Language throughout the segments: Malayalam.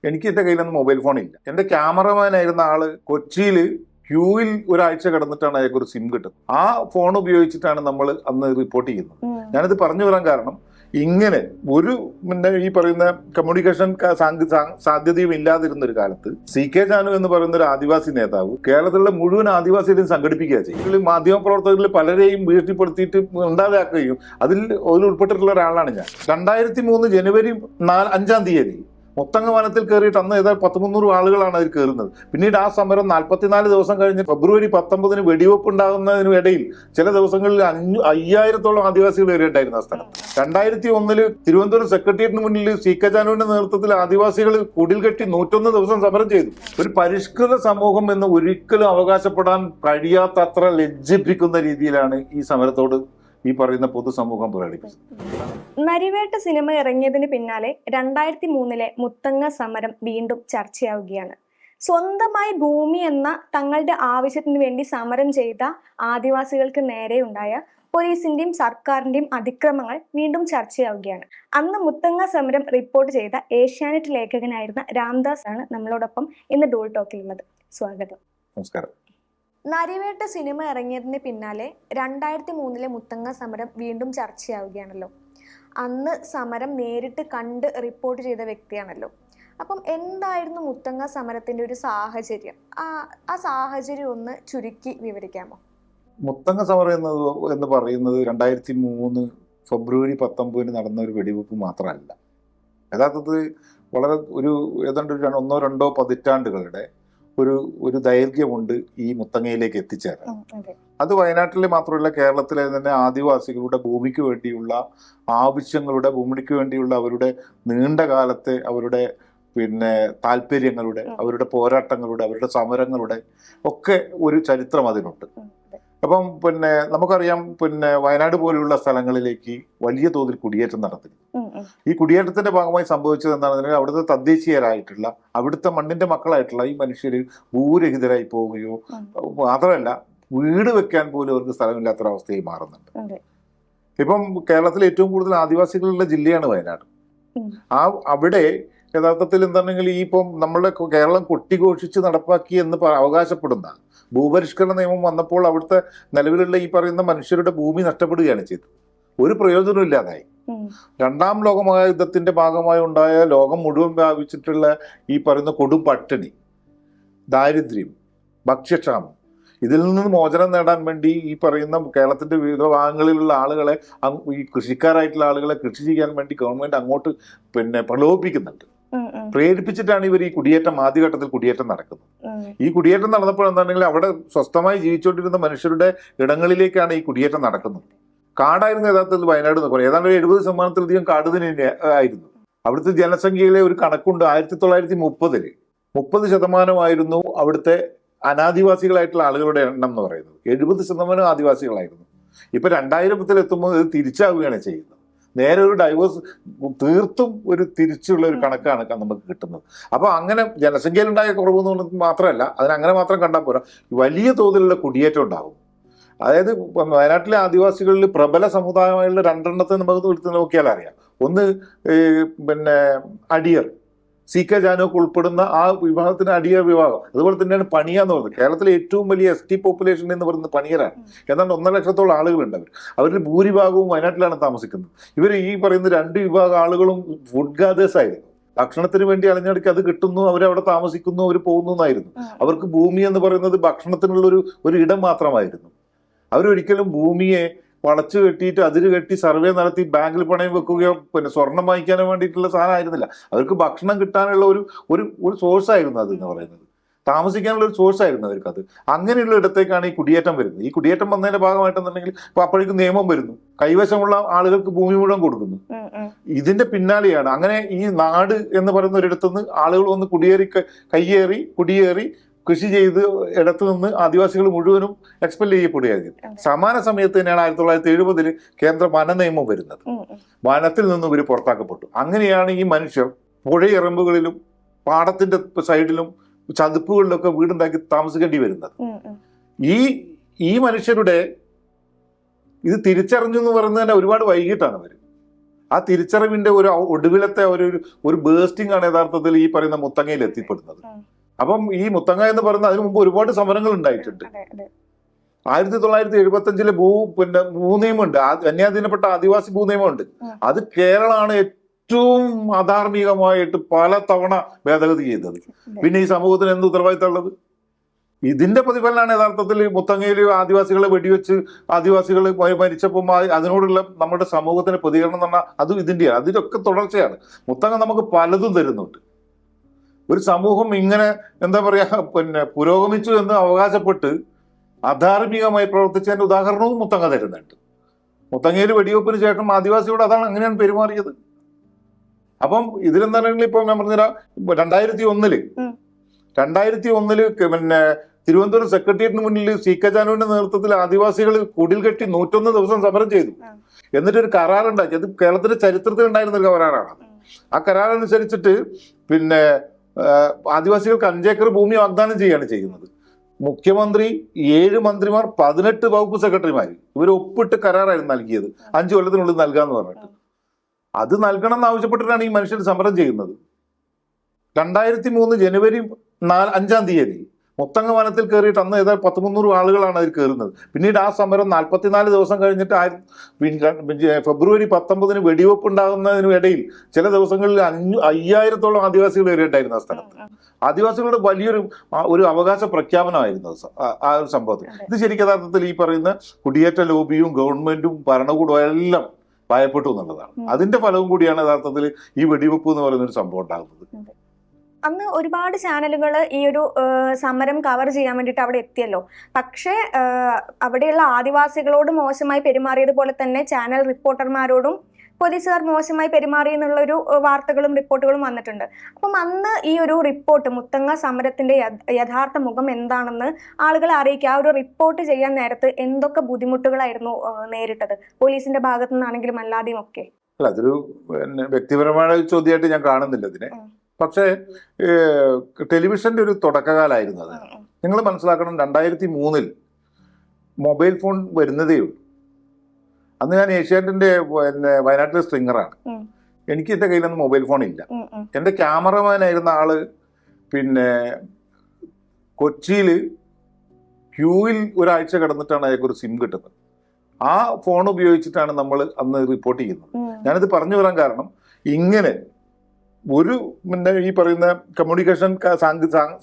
എനിക്ക് എൻ്റെ കയ്യിലൊന്നും മൊബൈൽ ഫോണില്ല. എൻ്റെ ക്യാമറമാൻ ആയിരുന്ന ആള് കൊച്ചിയിൽ ക്യൂവിൽ ഒരാഴ്ച കിടന്നിട്ടാണ് അയാൾക്ക് ഒരു സിം കിട്ടുന്നത്. ആ ഫോൺ ഉപയോഗിച്ചിട്ടാണ് നമ്മൾ അന്ന് റിപ്പോർട്ട് ചെയ്യുന്നത്. ഞാനിത് പറഞ്ഞു വരാൻ കാരണം, ഇങ്ങനെ ഒരു ഈ പറയുന്ന കമ്മ്യൂണിക്കേഷൻ സാധ്യതയും ഇല്ലാതിരുന്ന ഒരു കാലത്ത് CK ജാനു എന്ന് പറയുന്ന ഒരു ആദിവാസി നേതാവ് കേരളത്തിലുള്ള മുഴുവൻ ആദിവാസികളെയും സംഘടിപ്പിക്കുക ചെയ്യും. മാധ്യമപ്രവർത്തകരിൽ പലരെയും ഭീഷണിപ്പെടുത്തിയിട്ട് ഉണ്ടാതാക്കുകയും അതിൽ ഉൾപ്പെട്ടിട്ടുള്ള ഒരാളാണ് ഞാൻ. 2003 ജനുവരി 5 മുത്തങ്ങ വനത്തിൽ കയറിയിട്ട് അന്ന് ഏതാണ്ട് 100-300 ആളുകളാണ് അതിൽ കയറുന്നത്. പിന്നീട് ആ സമരം 44 ദിവസം കഴിഞ്ഞ് ഫെബ്രുവരി 19 വെടിവെപ്പ് ഉണ്ടാകുന്നതിനും ഇടയിൽ ചില ദിവസങ്ങളിൽ 5000-ഓളം ആദിവാസികൾ വരെ ഉണ്ടായിരുന്നു ആ സ്ഥലം. 2001 തിരുവനന്തപുരം സെക്രട്ടേറിയറ്റിന് മുന്നിൽ CK ജാനുവിന്റെ നേതൃത്വത്തിൽ ആദിവാസികൾ കുടിൽ കെട്ടി 101 ദിവസം സമരം ചെയ്തു. ഒരു പരിഷ്കൃത സമൂഹം എന്ന് ഒരിക്കലും അവകാശപ്പെടാൻ കഴിയാത്തത്ര ലജ്ജിപ്പിക്കുന്ന രീതിയിലാണ് ഈ സമരത്തോട് ഈ പറയുന്ന പൊതുസമൂഹം പ്രകടിപ്പിച്ചത്. നരിവേട്ട സിനിമ ഇറങ്ങിയതിന് പിന്നാലെ 2003 മുത്തങ്ങ സമരം വീണ്ടും ചർച്ചയാവുകയാണ്. സ്വന്തമായി ഭൂമി എന്ന തങ്ങളുടെ ആവശ്യത്തിന് വേണ്ടി സമരം ചെയ്ത ആദിവാസികൾക്ക് നേരെയുണ്ടായ പോലീസിന്റെയും സർക്കാരിന്റെയും അതിക്രമങ്ങൾ വീണ്ടും ചർച്ചയാവുകയാണ്. അന്ന് മുത്തങ്ങ സമരം റിപ്പോർട്ട് ചെയ്ത ഏഷ്യാനെറ്റ് ലേഖകനായിരുന്ന രാംദാസ് ആണ് നമ്മളോടൊപ്പം ഇന്ന് ഡൂൾ ടോക്കിലുള്ളത്. സ്വാഗതം. നമസ്കാരം. നരിവേട്ട സിനിമ ഇറങ്ങിയതിന് പിന്നാലെ 2003 മുത്തങ്ങ സമരം വീണ്ടും ചർച്ചയാവുകയാണല്ലോ. അന്ന് സമരം നേരിട്ട് കണ്ട് റിപ്പോർട്ട് ചെയ്ത വ്യക്തിയാണല്ലോ. അപ്പം എന്തായിരുന്നു മുത്തങ്ങ സമരത്തിന്റെ ഒരു സാഹചര്യം? ആ സാഹചര്യം ഒന്ന് ചുരുക്കി വിവരിക്കാമോ? മുത്തങ്ങ സമരം എന്ന് പറയുന്നത് 2003 ഫെബ്രുവരി 19 നടന്ന ഒരു വെടിവെപ്പ് മാത്രമല്ല. യഥാർത്ഥത്തിൽ വളരെ ഏതാണ്ട് 1-2 പതിറ്റാണ്ടുകളുടെ ഒരു ദൈർഘ്യമുണ്ട് ഈ മുത്തങ്ങയിലേക്ക് എത്തിച്ചേരാൻ. അത് വയനാട്ടിലെ മാത്രമല്ല, കേരളത്തിലെ തന്നെ ആദിവാസികളുടെ ഭൂമിക്ക് വേണ്ടിയുള്ള ആവശ്യങ്ങളുടെ, ഭൂമിക്ക് വേണ്ടിയുള്ള അവരുടെ നീണ്ട കാലത്തെ അവരുടെ താല്പര്യങ്ങളുടെ, അവരുടെ പോരാട്ടങ്ങളുടെ, അവരുടെ സമരങ്ങളുടെ ഒക്കെ ഒരു ചരിത്രം അതിനുണ്ട്. അപ്പം നമുക്കറിയാം, വയനാട് പോലെയുള്ള സ്ഥലങ്ങളിലേക്ക് വലിയ തോതിൽ കുടിയേറ്റം നടത്തുന്നു. ഈ കുടിയേറ്റത്തിന്റെ ഭാഗമായി സംഭവിച്ചത് എന്താണെന്നുണ്ടെങ്കിൽ അവിടുത്തെ തദ്ദേശീയരായിട്ടുള്ള, അവിടുത്തെ മണ്ണിന്റെ മക്കളായിട്ടുള്ള ഈ മനുഷ്യർ ഭൂരഹിതരായി പോവുകയോ, മാത്രമല്ല വീട് വെക്കാൻ പോലും അവർക്ക് സ്ഥലമില്ലാത്തൊരവസ്ഥയായി മാറുന്നുണ്ട്. ഇപ്പം കേരളത്തിലെ ഏറ്റവും കൂടുതൽ ആദിവാസികളുള്ള ജില്ലയാണ് വയനാട്. അവിടെ യഥാർത്ഥത്തിൽ എന്താണെങ്കിൽ നമ്മളുടെ കേരളം കൊട്ടിഘോഷിച്ച് നടപ്പാക്കി എന്ന് അവകാശപ്പെടുന്ന ഭൂപരിഷ്കരണ നിയമം വന്നപ്പോൾ അവിടുത്തെ നിലവിലുള്ള ഈ പറയുന്ന മനുഷ്യരുടെ ഭൂമി നഷ്ടപ്പെടുകയാണ് ചെയ്തത്. ഒരു പ്രയോജനം ഇല്ലാതായി. 2ാം ലോക മഹായുദ്ധത്തിന്റെ ഭാഗമായി ഉണ്ടായ ലോകം മുഴുവൻ വ്യാപിച്ചിട്ടുള്ള ഈ പറയുന്ന കൊടും പട്ടിണി, ദാരിദ്ര്യം, ഭക്ഷ്യക്ഷാമം, ഇതിൽ നിന്ന് മോചനം നേടാൻ വേണ്ടി ഈ പറയുന്ന കേരളത്തിന്റെ വിവിധ ഭാഗങ്ങളിലുള്ള ആളുകളെ, ഈ കൃഷിക്കാരായിട്ടുള്ള ആളുകളെ കൃഷി ചെയ്യാൻ വേണ്ടി ഗവൺമെന്റ് അങ്ങോട്ട് പ്രലോഭിപ്പിക്കുന്നുണ്ട്. പ്രേരിപ്പിച്ചിട്ടാണ് ഇവർ ഈ കുടിയേറ്റം, ആദ്യഘട്ടത്തിൽ കുടിയേറ്റം നടക്കുന്നത്. ഈ കുടിയേറ്റം നടന്നപ്പോൾ എന്താണെങ്കിൽ അവിടെ സ്വസ്ഥമായി ജീവിച്ചുകൊണ്ടിരുന്ന മനുഷ്യരുടെ ഇടങ്ങളിലേക്കാണ് ഈ കുടിയേറ്റം നടക്കുന്നത്. കാടായിരുന്നു യഥാർത്ഥത്തിൽ വയനാട് എന്ന് പറയുന്നത്. ഏതാണ്ട് 70% കാട് തന്നെ ആയിരുന്നു. അവിടുത്തെ ജനസംഖ്യയിലെ ഒരു കണക്കുണ്ട്. 1930 30% അവിടുത്തെ അനാദിവാസികളായിട്ടുള്ള ആളുകളുടെ എണ്ണം എന്ന് പറയുന്നത്. 70% ആദിവാസികളായിരുന്നു. ഇപ്പൊ 2000 എത്തുമ്പോൾ ഇത് തിരിച്ചാവുകയാണ് ചെയ്യുന്നത്. നേരെ ഒരു ഡൈവേഴ്സ്, തീർത്തും ഒരു തിരിച്ചുള്ള ഒരു കണക്കാണ് നമുക്ക് കിട്ടുന്നത്. അപ്പൊ അങ്ങനെ ജനസംഖ്യയിലുണ്ടായ കുറവെന്ന് മാത്രമല്ല, അതിനങ്ങനെ മാത്രം കണ്ടാൽ പോരാ, വലിയ തോതിലുള്ള കുടിയേറ്റം ഉണ്ടാകും. അതായത് വയനാട്ടിലെ ആദിവാസികളിൽ പ്രബല സമുദായമായുള്ള 2 നമുക്ക് എടുത്ത് നോക്കിയാൽ അറിയാം. ഒന്ന് അടിയർ, CK ജാനുവൊക്കെ ഉൾപ്പെടുന്ന ആ വിഭാഗത്തിന് അടിയർ വിഭാഗം. അതുപോലെ തന്നെയാണ് പണിയ എന്ന് പറയുന്നത്. കേരളത്തിലെ ഏറ്റവും വലിയ ST പോപ്പുലേഷൻ എന്ന് പറയുന്നത് പണിയരാണ്. ഏതാണ്ട് 1.5 ലക്ഷത്തോളം ആളുകളുണ്ട്. അവരിൽ ഭൂരിഭാഗവും വയനാട്ടിലാണ് താമസിക്കുന്നത്. ഇവർ ഈ പറയുന്ന 2 വിഭാഗം ആളുകളും ഫുഡ് ഗാദേഴ്സ് ആയിരുന്നു. ഭക്ഷണത്തിന് വേണ്ടി അലഞ്ഞടിക്ക് അത് കിട്ടുന്നു, അവരവിടെ താമസിക്കുന്നു, അവർ പോകുന്നു എന്നായിരുന്നു. അവർക്ക് ഭൂമി എന്ന് പറയുന്നത് ഭക്ഷണത്തിനുള്ള ഒരു ഇടം മാത്രമായിരുന്നു. അവരൊരിക്കലും ഭൂമിയെ വളച്ചു കെട്ടിയിട്ട് അതിര് കെട്ടി സർവേ നടത്തി ബാങ്കിൽ പണയം വെക്കുകയോ സ്വർണം വാങ്ങിക്കാനോ വേണ്ടിയിട്ടുള്ള സാധനം ആയിരുന്നില്ല. അവർക്ക് ഭക്ഷണം കിട്ടാനുള്ള ഒരു സോഴ്സ് ആയിരുന്നു അത് എന്ന് പറയുന്നത്. താമസിക്കാനുള്ള ഒരു സോഴ്സ് ആയിരുന്നു അവർക്കത്. അങ്ങനെയുള്ള ഇടത്തേക്കാണ് ഈ കുടിയേറ്റം വരുന്നത്. ഈ കുടിയേറ്റം വന്നതിന്റെ ഭാഗമായിട്ടെന്നുണ്ടെങ്കിൽ അപ്പോഴേക്കും നിയമം വരുന്നു, കൈവശമുള്ള ആളുകൾക്ക് ഭൂമി മുഴുവൻ കൊടുക്കുന്നു. ഇതിന്റെ പിന്നാലെയാണ് അങ്ങനെ ഈ നാട് എന്ന് പറയുന്ന ഒരിടത്തുനിന്ന് ആളുകൾ വന്ന് കുടിയേറി കൃഷി ചെയ്ത് ഇടത്തു നിന്ന് ആദിവാസികൾ മുഴുവനും എക്സ്പെൽ ചെയ്യപ്പെടുകയായിരുന്നു. സമാന സമയത്ത് തന്നെയാണ് 1970 കേന്ദ്ര വന നിയമം വരുന്നത്. വനത്തിൽ നിന്നും ഇവർ പുറത്താക്കപ്പെട്ടു. അങ്ങനെയാണ് ഈ മനുഷ്യർ പുഴയിറമ്പുകളിലും പാടത്തിന്റെ സൈഡിലും ചതുപ്പുകളിലൊക്കെ വീടുണ്ടാക്കി താമസിക്കേണ്ടി വരുന്നത്. ഈ മനുഷ്യരുടെ ഇത് തിരിച്ചറിഞ്ഞു എന്ന് പറയുന്നത് തന്നെ ഒരുപാട് വൈകിട്ടാണ് അവർ. ആ തിരിച്ചറിവിന്റെ ഒരു ഒടുവിലത്തെ ഒരു ബേസ്റ്റിംഗ് ആണ് യഥാർത്ഥത്തിൽ ഈ പറയുന്ന മുത്തങ്ങയിൽ എത്തിപ്പെടുന്നത്. അപ്പം ഈ മുത്തങ്ങ എന്ന് പറയുന്ന അതിനു മുമ്പ് ഒരുപാട് സമരങ്ങൾ ഉണ്ടായിട്ടുണ്ട്. 1975 ഭൂനിയമമുണ്ട്, അന്യാധീനപ്പെട്ട ആദിവാസി ഭൂനിയമമുണ്ട്. അത് കേരളമാണ് ഏറ്റവും അധാർമികമായിട്ട് പല തവണ ഭേദഗതി ചെയ്തത്. പിന്നെ ഈ സമൂഹത്തിന് എന്ത് ഉത്തരവാദിത്തം ഉള്ളത്? ഇതിന്റെ പ്രതിഫലനമാണ് യഥാർത്ഥത്തിൽ മുത്തങ്ങയിൽ ആദിവാസികളെ വെടിവെച്ച് ആദിവാസികൾ മരിച്ചപ്പോൾ അതിനോടുള്ള നമ്മുടെ സമൂഹത്തിന്റെ പ്രതികരണം എന്ന് പറഞ്ഞാൽ അത് ഇതിന്റെയാണ്. അതിലൊക്കെ തുടർച്ചയാണ്. മുത്തങ്ങ നമുക്ക് പലതും തരുന്നുണ്ട്. ഒരു സമൂഹം ഇങ്ങനെ എന്താ പറയാ പുരോഗമിച്ചു എന്ന് അവകാശപ്പെട്ട് അധാർമികമായി പ്രവർത്തിച്ചതിന്റെ ഉദാഹരണവും മുത്തങ്ങ തരുന്നുണ്ട്. മുത്തങ്ങയിൽ വെടിവെപ്പിന് ശേഷം ആദിവാസിയോട് അതാണ് അങ്ങനെയാണ് പെരുമാറിയത്. അപ്പം ഇതിലെന്താണെങ്കിൽ ഇപ്പൊ ഞാൻ പറഞ്ഞുതരാം, 2001 തിരുവനന്തപുരം സെക്രട്ടേറിയറ്റിന് മുന്നിൽ സി.കെ. ജാനുവിന്റെ നേതൃത്വത്തിൽ ആദിവാസികൾ കുടിൽ കെട്ടി 101 ദിവസം സമരം ചെയ്തു. എന്നിട്ടൊരു കരാറുണ്ടാക്കി. അത് കേരളത്തിന്റെ ചരിത്രത്തിൽ ഉണ്ടായിരുന്ന ഒരു കരാറാണ്. ആ കരാറനുസരിച്ചിട്ട് ആദിവാസികൾക്ക് 5 ഏക്കർ ഭൂമി വാഗ്ദാനം ചെയ്യുകയാണ് ചെയ്യുന്നത്. മുഖ്യമന്ത്രി, 7 മന്ത്രിമാർ, 18 വകുപ്പ് സെക്രട്ടറിമാര് ഇവർ ഒപ്പിട്ട് കരാറായിരുന്നു നൽകിയത്. 5 കൊല്ലത്തിനുള്ളിൽ നൽകാന്ന് പറഞ്ഞിട്ട്. അത് നൽകണം എന്നാവശ്യപ്പെട്ടിട്ടാണ് ഈ മനുഷ്യർ സമരം ചെയ്യുന്നത്. 2003 ജനുവരി 5-ാം തീയതി മുത്തങ്ങ വനത്തിൽ കയറിയിട്ട് അന്ന് ഏതാണ്ട് 100-300 ആളുകളാണ് അതിൽ കയറുന്നത്. പിന്നീട് ആ സമരം 44 ദിവസം കഴിഞ്ഞിട്ട് ഫെബ്രുവരി 19 വെടിവെപ്പ് ഉണ്ടാകുന്നതിനും ഇടയിൽ ചില ദിവസങ്ങളിൽ 5000-ഓളം ആദിവാസികൾ കയറിയിട്ടുണ്ടായിരുന്നു ആ സ്ഥലത്ത്. ആദിവാസികളുടെ വലിയൊരു അവകാശ പ്രഖ്യാപനമായിരുന്നു ആ ഒരു സംഭവത്തിൽ. ഇത് ശരിക്കും യഥാർത്ഥത്തിൽ ഈ പറയുന്ന കുടിയേറ്റ ലോബിയും ഗവൺമെന്റും ഭരണകൂടവും എല്ലാം ഭയപ്പെട്ടു എന്നുള്ളതാണ്. അതിന്റെ ഫലവും കൂടിയാണ് യഥാർത്ഥത്തിൽ ഈ വെടിവെപ്പ് എന്ന് പറയുന്ന ഒരു സംഭവം ഉണ്ടാകുന്നത്. അന്ന് ഒരുപാട് ചാനലുകൾ ഈ ഒരു സമരം കവർ ചെയ്യാൻ വേണ്ടിയിട്ട് അവിടെ എത്തിയല്ലോ. പക്ഷേ അവിടെയുള്ള ആദിവാസികളോട് മോശമായി പെരുമാറിയതുപോലെ തന്നെ ചാനൽ റിപ്പോർട്ടർമാരോടും പോലീസുകാർ മോശമായി പെരുമാറി എന്നുള്ളൊരു വാർത്തകളും റിപ്പോർട്ടുകളും വന്നിട്ടുണ്ട്. അപ്പം അന്ന് ഈ ഒരു റിപ്പോർട്ട്, മുത്തങ്ങ സമരത്തിന്റെ യഥാർത്ഥ മുഖം എന്താണെന്ന് ആളുകളെ അറിയിക്കുക, ആ ഒരു റിപ്പോർട്ട് ചെയ്യാൻ നേരത്ത് എന്തൊക്കെ ബുദ്ധിമുട്ടുകളായിരുന്നു നേരിട്ടത്, പോലീസിന്റെ ഭാഗത്തു നിന്നാണെങ്കിലും അല്ലാതെയും ഒക്കെ? അല്ല, അതൊരു വ്യക്തിപരമായ ചോദ്യമായിട്ട് ഞാൻ കാണുന്നില്ല ഇതിനെ. പക്ഷേ ടെലിവിഷന്റെ ഒരു തുടക്കകാലായിരുന്നു അത്. നിങ്ങൾ മനസ്സിലാക്കണം, 2003 മൊബൈൽ ഫോൺ വരുന്നതേ ഉള്ളൂ. അന്ന് ഞാൻ ഏഷ്യാനെറ്റിന്റെ വയനാട്ടിലെ സ്ട്രിങ്ങറാണ്. എനിക്ക് എന്റെ കയ്യിലൊന്നും മൊബൈൽ ഫോൺ ഇല്ല. എന്റെ ക്യാമറമാനായിരുന്ന ആള് കൊച്ചിയിൽ ക്യൂവിൽ ഒരാഴ്ച കിടന്നിട്ടാണ് അയാൾക്ക് ഒരു സിം കിട്ടുന്നത്. ആ ഫോൺ ഉപയോഗിച്ചിട്ടാണ് നമ്മൾ അന്ന് റിപ്പോർട്ട് ചെയ്യുന്നത്. ഞാനിത് പറഞ്ഞു വരാൻ കാരണം, ഇങ്ങനെ ഒരു ഈ പറയുന്ന കമ്മ്യൂണിക്കേഷൻ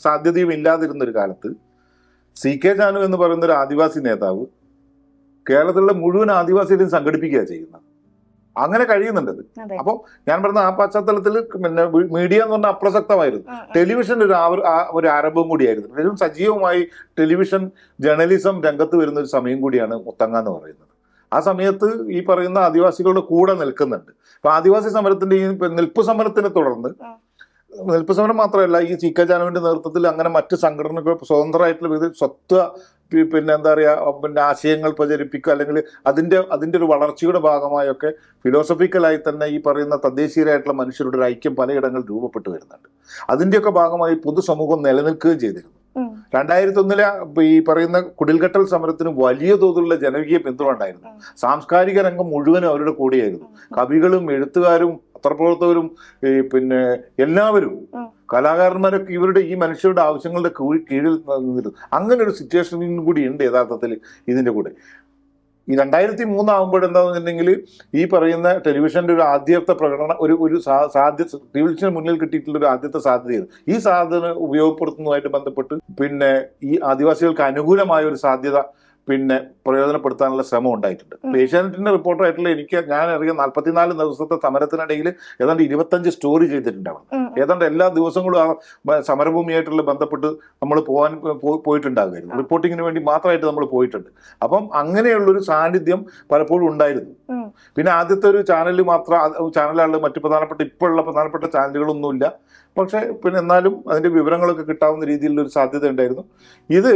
സാധ്യതയും ഇല്ലാതിരുന്ന ഒരു കാലത്ത് സി.കെ. ജാനു എന്ന് പറയുന്ന ഒരു ആദിവാസി നേതാവ് കേരളത്തിലുള്ള മുഴുവൻ ആദിവാസികളെയും സംഘടിപ്പിക്കുക ചെയ്യുന്നത്. അങ്ങനെ കഴിയുന്നുണ്ടത്. അപ്പോൾ ഞാൻ പറഞ്ഞ ആ പശ്ചാത്തലത്തിൽ മീഡിയ എന്ന് പറഞ്ഞാൽ അപ്രസക്തമായിരുന്നു. ടെലിവിഷൻ ഒരു ആരംഭം കൂടിയായിരുന്നു. ഏറ്റവും സജീവമായി ടെലിവിഷൻ ജേർണലിസം രംഗത്ത് വരുന്ന ഒരു സമയം കൂടിയാണ് മുത്തങ്ങ എന്ന് പറയുന്നത്. ആ സമയത്ത് ഈ പറയുന്ന ആദിവാസികളുടെ കൂടെ നിൽക്കുന്നുണ്ട്. അപ്പൊ ആദിവാസി സമരത്തിന്റെ ഈ നിൽപ്പ് സമരത്തിനെ തുടർന്ന്, നിൽപ്പ് സമരം മാത്രമല്ല, ഈ സി.കെ. ജാനുവിന്റെ നേതൃത്വത്തിൽ അങ്ങനെ മറ്റ് സംഘടനകൾ സ്വതന്ത്രമായിട്ടുള്ള എന്താ പറയാ, ആശയങ്ങൾ പ്രചരിപ്പിക്കുക, അല്ലെങ്കിൽ അതിന്റെ ഒരു വളർച്ചയുടെ ഭാഗമായൊക്കെ ഫിലോസഫിക്കലായി തന്നെ ഈ പറയുന്ന തദ്ദേശീയരായിട്ടുള്ള മനുഷ്യരുടെ ഒരു ഐക്യം പലയിടങ്ങളിൽ രൂപപ്പെട്ടു വരുന്നുണ്ട്. അതിന്റെയൊക്കെ ഭാഗമായി പൊതുസമൂഹം നിലനിൽക്കുകയും ചെയ്തിരുന്നു. 2001 ഈ പറയുന്ന കുടിൽകെട്ടൽ സമരത്തിന് വലിയ തോതിലുള്ള ജനകീയ പിന്തുണ ഉണ്ടായിരുന്നു. സാംസ്കാരിക രംഗം മുഴുവനും അവരുടെ കൂടെയായിരുന്നു. കവികളും എഴുത്തുകാരും പത്രപ്രവർത്തകരും എല്ലാവരും, കലാകാരന്മാരൊക്കെ ഈ മനുഷ്യരുടെ ആവശ്യങ്ങളുടെ കീഴിൽ നിന്നിരുന്നു. അങ്ങനെ ഒരു സിറ്റുവേഷനും കൂടി ഉണ്ട് യഥാർത്ഥത്തിൽ ഇതിന്റെ കൂടെ. ഈ 2003 ആകുമ്പോഴെന്താണെന്നുണ്ടെങ്കിൽ ഈ പറയുന്ന ടെലിവിഷന്റെ ഒരു ആദ്യത്തെ പ്രകടനം ഒരു സാധ്യത, ടെലിവിഷന് മുന്നിൽ കിട്ടിയിട്ടുള്ള ഒരു ആദ്യത്തെ സാധ്യതയായിരുന്നു. ഈ സാധ്യത ഉപയോഗപ്പെടുത്തുന്നതുമായിട്ട് ബന്ധപ്പെട്ട് ഈ ആദിവാസികൾക്ക് അനുകൂലമായ ഒരു സാധ്യത പ്രയോജനപ്പെടുത്താനുള്ള ശ്രമം ഉണ്ടായിട്ടുണ്ട്. ഏഷ്യാനെറ്റിന്റെ റിപ്പോർട്ടറായിട്ടുള്ള ഞാൻ അറിയാം 44 ദിവസത്തെ സമരത്തിനിടയിൽ ഏതാണ്ട് 25 സ്റ്റോറി ചെയ്തിട്ടുണ്ടാവും. ഏതാണ്ട് എല്ലാ ദിവസങ്ങളും ആ സമരഭൂമിയായിട്ടുള്ള ബന്ധപ്പെട്ട് നമ്മൾ പോയിട്ടുണ്ടാകുമായിരുന്നു. റിപ്പോർട്ടിങ്ങിന് വേണ്ടി മാത്രമായിട്ട് നമ്മൾ പോയിട്ടുണ്ട്. അപ്പം അങ്ങനെയുള്ളൊരു സാന്നിധ്യം പലപ്പോഴും ഉണ്ടായിരുന്നു. പിന്നെ ആദ്യത്തെ ഒരു ചാനലാണ് മറ്റു ഇപ്പോഴുള്ള പ്രധാനപ്പെട്ട ചാനലുകളൊന്നുമില്ല. പക്ഷെ എന്നാലും അതിന്റെ വിവരങ്ങളൊക്കെ കിട്ടാവുന്ന രീതിയിലുള്ള ഒരു സാധ്യത ഉണ്ടായിരുന്നു. ഇത്